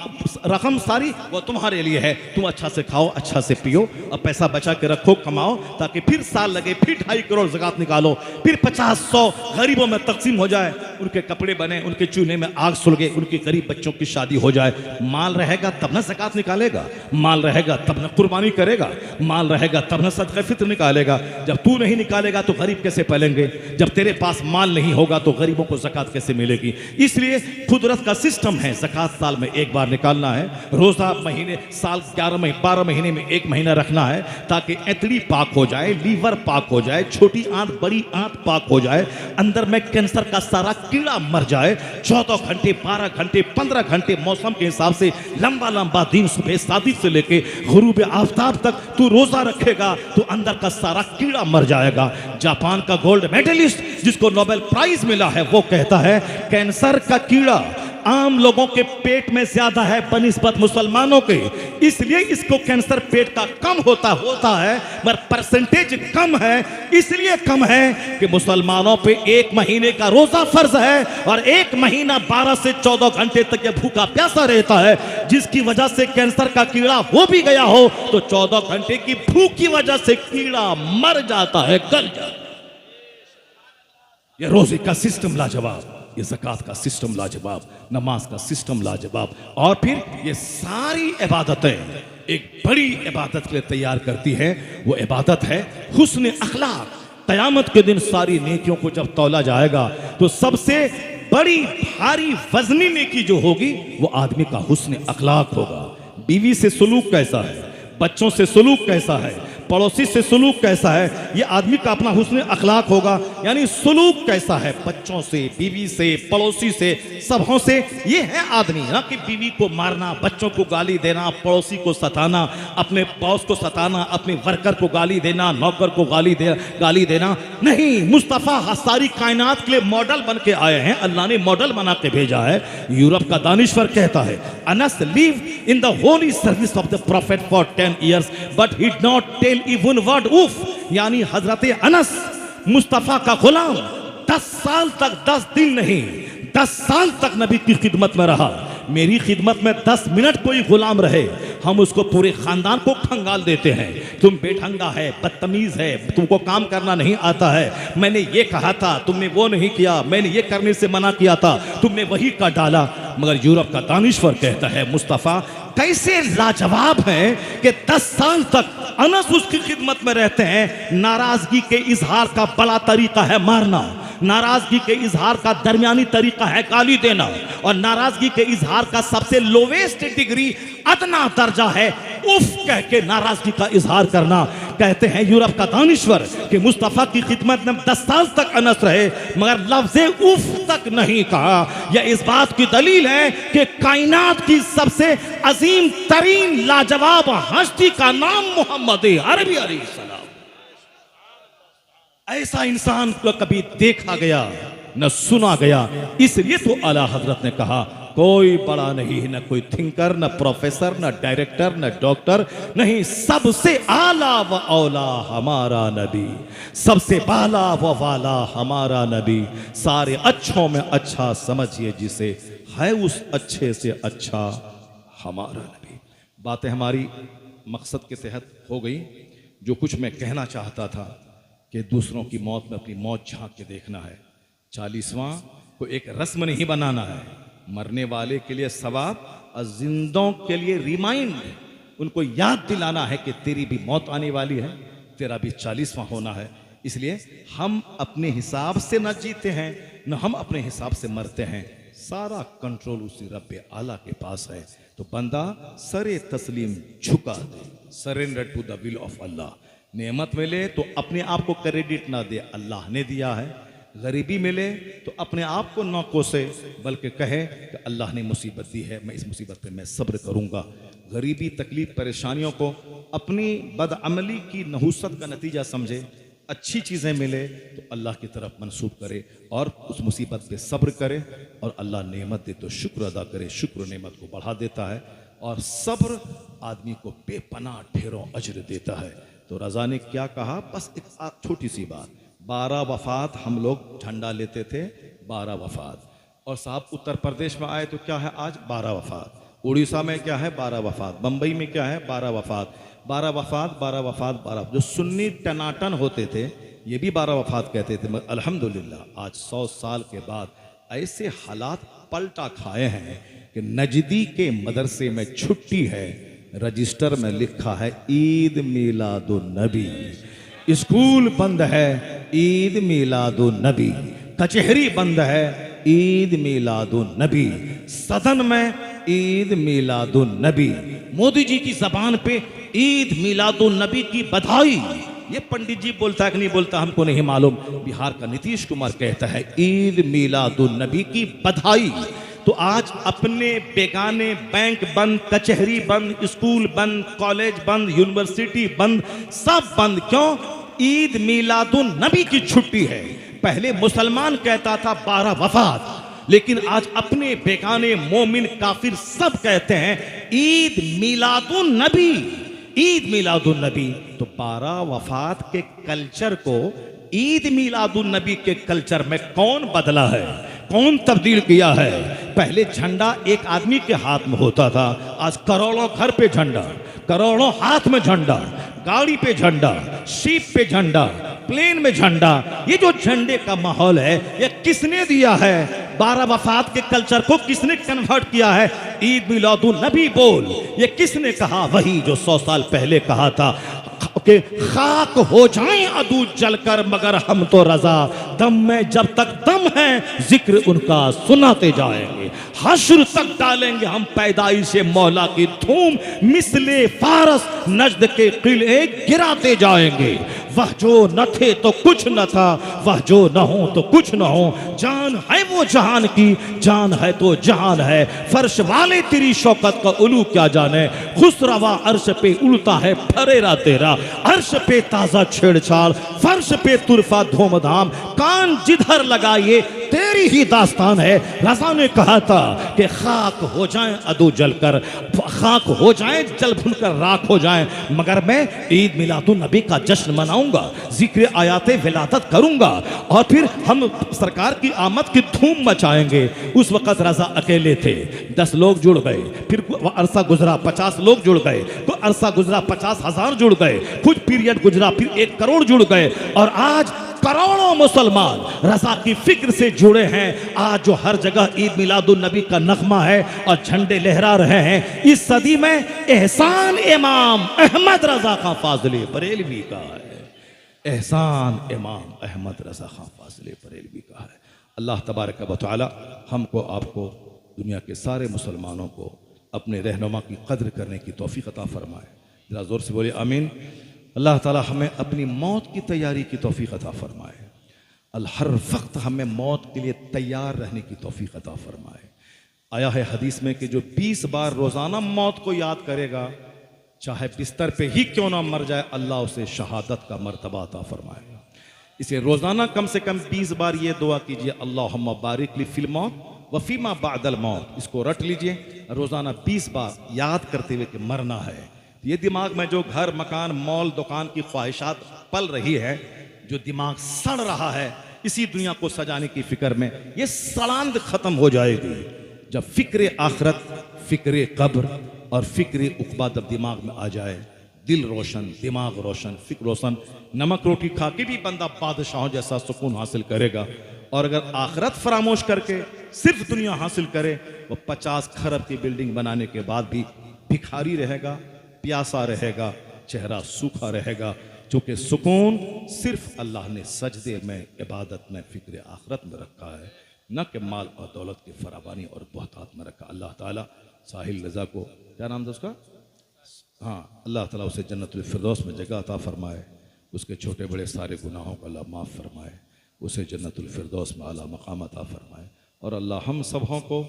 रकम सारी वो तुम्हारे लिए है। तुम अच्छा से खाओ, अच्छा से पियो और पैसा बचा के रखो, कमाओ, ताकि फिर साल लगे, फिर 2.5 करोड़ ज़कात निकालो, फिर 50-100 गरीबों में तकसीम हो जाए, उनके कपड़े बने, उनके चूल्हे में आग सुलगे, उनके गरीब बच्चों की शादी हो जाए। माल रहेगा तब ना ज़कात निकालेगा, माल रहेगा तब ना कुर्बानी करेगा, माल रहेगा तब ना सदक़े फित्र निकालेगा। जब तू नहीं निकालेगा तो गरीब कैसे पलेंगे? जब तेरे पास माल नहीं होगा तो गरीबों को ज़कात कैसे मिलेगी? इसलिए कुदरत का सिस्टम है, ज़कात साल में 1 बार निकालना है, रोज़ा महीने, साल 12 महीने में 1 महीना रखना है, ताकि एतड़ी पाक हो जाए, लीवर पाक हो जाए, छोटी आंत बड़ी आंत पाक हो जाए, अंदर में कैंसर का सारा कीड़ा मर जाए। 14 घंटे, 12 घंटे, 15 घंटे मौसम के हिसाब से लंबा लंबा दिन, सुबह सादी से लेके गुरूब आफ्ताब तक तू रोज़ा रखेगा तो अंदर का सारा कीड़ा मर जाएगा। जापान का गोल्ड मेडलिस्ट जिसको नोबेल प्राइज मिला है, वो कहता है कैंसर का कीड़ा आम लोगों के पेट में ज्यादा है बनिस्बत मुसलमानों के, इसलिए इसको कैंसर पेट का कम होता है, मगर परसेंटेज कम है। इसलिए कम है कि मुसलमानों पे 1 महीने का रोजा फर्ज है और 1 महीना 12 से 14 घंटे तक ये भूखा प्यासा रहता है, जिसकी वजह से कैंसर का कीड़ा हो भी गया हो तो 14 घंटे की भूख की वजह से कीड़ा मर जाता है, गल जाता है। ये रोजे का सिस्टम लाजवाब, ये ज़कात का सिस्टम लाजवाब, नमाज का सिस्टम लाजवाब, और फिर ये सारी इबादतें एक बड़ी इबादत के लिए तैयार करती है। वो इबादत है हुस्न अखलाक। क़यामत के दिन सारी नेकियों को जब तौला जाएगा तो सबसे बड़ी भारी वजनी नेकी जो होगी वो आदमी का हुस्न अखलाक होगा। बीवी से सलूक कैसा है, बच्चों से सलूक कैसा है, पड़ोसी से सुलूक कैसा है, ये आदमी का अपना हुस्न अखलाक होगा। यानी सुलूक कैसा है बच्चों से, बीवी से, पड़ोसी से, सबों से, ये है आदमी। ना कि बीवी को मारना, बच्चों को गाली देना, पड़ोसी को सताना, अपने बॉस को सताना, अपने वर्कर को गाली देना, नौकर को गाली देना नहीं। मुस्तफ़ा सारी कायनात के लिए मॉडल बन के आए हैं, अल्लाह ने मॉडल बना के भेजा है। यूरोप का दानिश्वर कहता है, Anas live in the Holi service of the profit for 10 years but he did not tell even word उफ। यानी हजरत अनस मुस्तफ़ा का गुलाम 10 साल तक 10 दिन नहीं 10 साल तक नबी की खिदमत में रहा। मेरी खिदमत में 10 मिनट कोई गुलाम रहे, हम उसको पूरे खानदान को खंगाल देते हैं। तुम बेढंगा है, बदतमीज है, तुमको काम करना नहीं आता है, मैंने ये कहा था तुमने वो नहीं किया, मैंने ये करने से मना किया था तुमने वही कर डाला। मगर यूरोप का दानिश्वर कहता है मुस्तफ़ा कैसे लाजवाब है कि 10 साल तक अनस उसकी खिदमत में रहते हैं। नाराजगी के इजहार का बड़ा तरीका है मारना, नाराजगी के इजहार का दरमियानी तरीका है गाली देना, और नाराजगी के इजहार का सबसे लोवेस्ट डिग्री अदना दर्जा है उफ कह के नाराजगी का इजहार करना। कहते हैं यूरोप का दानिश्वर कि मुस्तफ़ा की खिदमत में 10 साल तक अनस रहे मगर लफ्ज़े उफ तक नहीं कहा। यह इस बात की दलील है कि कायनात की सबसे अजीम तरीन लाजवाब हस्ती का नाम मोहम्मद अरबी अलैहिस्सलाम। ऐसा इंसान को कभी देखा गया न सुना गया, इसलिए तो आला हजरत ने कहा कोई बड़ा नहीं, न कोई थिंकर, न प्रोफेसर, न डायरेक्टर, न डॉक्टर, नहीं, सबसे आला व औला हमारा नबी, सबसे बाला व वाला हमारा नबी। सारे अच्छों में अच्छा समझिए जिसे, है उस अच्छे से अच्छा हमारा नबी। बातें हमारी मकसद के तहत हो गई। जो कुछ मैं कहना चाहता था कि दूसरों की मौत में अपनी मौत झांक के देखना है। 40वां को एक रस्म नहीं बनाना है, मरने वाले के लिए सवाब और जिंदों के लिए रिमाइंड, उनको याद दिलाना है कि तेरी भी मौत आने वाली है, तेरा भी 40वां होना है। इसलिए हम अपने हिसाब से न जीते हैं न हम अपने हिसाब से मरते हैं, सारा कंट्रोल उसी रब्बे आला के पास है। तो बंदा सरे तस्लीम झुका दे, surrender to the will of Allah. नेमत मिले तो अपने आप को क्रेडिट ना दे, अल्लाह ने दिया है। गरीबी मिले तो अपने आप को न कोसे, बल्कि कहे कि अल्लाह ने मुसीबत दी है, मैं इस मुसीबत पे मैं सब्र करूंगा। गरीबी, तकलीफ, परेशानियों को अपनी बदअमली की नहुसत का नतीजा समझे। अच्छी चीज़ें मिले तो अल्लाह की तरफ मंसूब करे और उस मुसीबत पे सब्र करे, और अल्लाह नेमत दे तो शुक्र अदा करे, शुक्र नेमत को बढ़ा देता है, और सब्र आदमी को बेपनाह ढेरों अजर देता है। तो रज़ा ने क्या कहा, बस एक छोटी सी बात, 12 वफात हम लोग झंडा लेते थे, 12 वफात। और साहब उत्तर प्रदेश में आए तो क्या है आज 12 वफात, उड़ीसा में क्या है 12 वफात, बम्बई में क्या है 12 वफात, 12 वफात, 12 वफात, 12। जो सुन्नी टनाटन होते थे ये भी 12 वफात कहते थे। मगर अल्हम्दुलिल्लाह आज 100 साल के बाद ऐसे हालात पलटा खाए हैं कि नजदी के मदरसे में छुट्टी है, रजिस्टर में लिखा है ईद मिलादुन नबी, स्कूल बंद है ईद मिलादुन नबी, कचहरी बंद है ईद मिलादुन नबी, सदन में ईद मिलादुन नबी, मोदी जी की जबान पे ईद मिलादुन नबी की बधाई। ये पंडित जी बोलता है कि नहीं बोलता हमको नहीं मालूम, बिहार का नीतीश कुमार कहता है ईद मिलादुन नबी की बधाई। तो आज अपने बेगाने बैंक बंद, कचहरी बंद, स्कूल बंद, कॉलेज बंद, यूनिवर्सिटी बंद, सब बंद। क्यों? ईद मिलादुन नबी की छुट्टी है। पहले मुसलमान कहता था 12 वफात, लेकिन आज अपने बेगाने मोमिन काफिर सब कहते हैं ईद मिलादुन नबी, ईद मिलादुन नबी। तो 12 वफात के कल्चर को ईद मिलादुन नबी के कल्चर में कौन बदला है, कौन तब्दील किया है? पहले झंडा एक आदमी के हाथ में होता था, आज करोड़ों घर पे झंडा, करोड़ों हाथ में झंडा, गाड़ी पे झंडा, शिप पे झंडा, प्लेन में झंडा। ये जो झंडे का माहौल है ये किसने दिया है? 12 वफात के कल्चर को किसने कन्वर्ट किया है? ईद मिलादुन नबी बोल, ये किसने कहा? वही जो 100 साल पहले कहा था कि खाक हो जाएं अदू जलकर मगर हम तो रजा, दम में जब तक दम है जिक्र उनका सुनाते जाएंगे। हश्र तक डालेंगे हम पैदाइशे मौला की धूम, मिसले फारस नजद के किले गिराते जाएंगे। वह जो न थे तो कुछ न था, वह जो न हो तो कुछ न हो, जान है वो जहान की, जान है तो जहान है। फर्श वाले तेरी शौकत का उलू क्या जाने, खुसरवा अर्श पे उड़ता है फरेरा तेरा। अर्श पे ताजा छेड़छाड़, फर्श पे तुरफा धूमधाम, कान जिधर लगाइए तेरी ही दास्तान है। रज़ा ने कहा था कि खाक हो जाएं अदू जलकर, खाक हो जाएं जल भुनकर राख हो जाएं, मगर मैं ईद मिलादुन नबी का जश्न मनाऊंगा, जिक्र आयाते विलादत करूंगा और फिर हम सरकार की आमद की धूम मचाएंगे। उस वक्त रज़ा अकेले थे, 10 लोग जुड़ गए, फिर अरसा गुजरा 50 लोग जुड़ गए, तो अरसा गुजरा 50,000 जुड़ गए, कुछ पीरियड गुजरा फिर 1 करोड़ जुड़ गए, और आज करोड़ों मुसलमान रज़ा की फिक्र से जुड़े हैं। आज जो हर जगह ईद मिलादुन नबी का नगमा है और झंडे लहरा रहे हैं, इस सदी में एहसान इमाम अहमद रज़ा खां फाज़ली बरेलवी का है। एहसान इमाम अहमद रज़ा खां फाज़ली बरेलवी का है। अल्लाह तबारक व तआला हमको आपको दुनिया के सारे मुसलमानों को अपने रहनुमा की कद्र करने की तौफीक अता फरमाए। जरा ज़ोर से बोलिए आमीन। अल्लाह ताला हमें अपनी मौत की तैयारी की तौफीक अता फरमाए। हर वक्त हमें मौत के लिए तैयार रहने की तौफीक अता फरमाए। आया है हदीस में कि जो 20 बार रोज़ाना मौत को याद करेगा, चाहे बिस्तर पे ही क्यों ना मर जाए, अल्लाह उसे शहादत का मर्तबा अता फरमाएगा। इसे रोज़ाना कम से कम 20 बार ये दुआ कीजिए, अल्लाहुम्मा बारिक ली फिल मौत व फीमा बादल मौत। इसको रट लीजिए, रोज़ाना 20 बार याद करते हुए कि मरना है। ये दिमाग में जो घर मकान मॉल दुकान की ख्वाहिशात पल रही है, जो दिमाग सड़ रहा है इसी दुनिया को सजाने की फिक्र में, ये सड़ांद खत्म हो जाएगी जब फिक्र आखिरत, फिक्र कब्र और फिक्र उक़बा जब दिमाग में आ जाए। दिल रोशन, दिमाग रोशन, फिक्र रोशन। नमक रोटी खा के भी बंदा बादशाहों जैसा सुकून हासिल करेगा, और अगर आखिरत फरामोश करके सिर्फ दुनिया हासिल करे, वो 50 खरब की बिल्डिंग बनाने के बाद भी भिखारी रहेगा, प्यासा रहेगा, चेहरा सूखा रहेगा, क्योंकि सुकून सिर्फ अल्लाह ने सजदे में, इबादत में, फिक्र आखिरत में रखा है, न कि माल और दौलत की फरावानी और बहुतात में रखा। अल्लाह ताला साहिल रज़ा को, क्या नाम था उसका, हाँ, अल्लाह ताला उसे जन्नतुल फिरदौस में जगह अता फरमाए, उसके छोटे बड़े सारे गुनाहों को अल्लाह माफ़ फरमाए, उसे जन्नतुल फिरदौस में आला मकाम अता फरमाए, और अल्लाह हम सबों को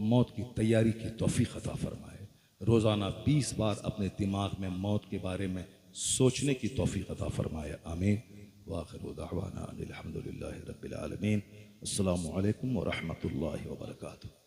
मौत की तैयारी की तौफीक अता फरमाए। रोज़ाना 20 बार अपने दिमाग में मौत के बारे में सोचने की तौफीक अता फरमाए। आमीन। व आखिरु दअवाना अनिल हम्दुलिल्लाहि रब्बिल आलमीन। अस्सलामु अलैकुम व रहमतुल्लाहि व बरकातुहू।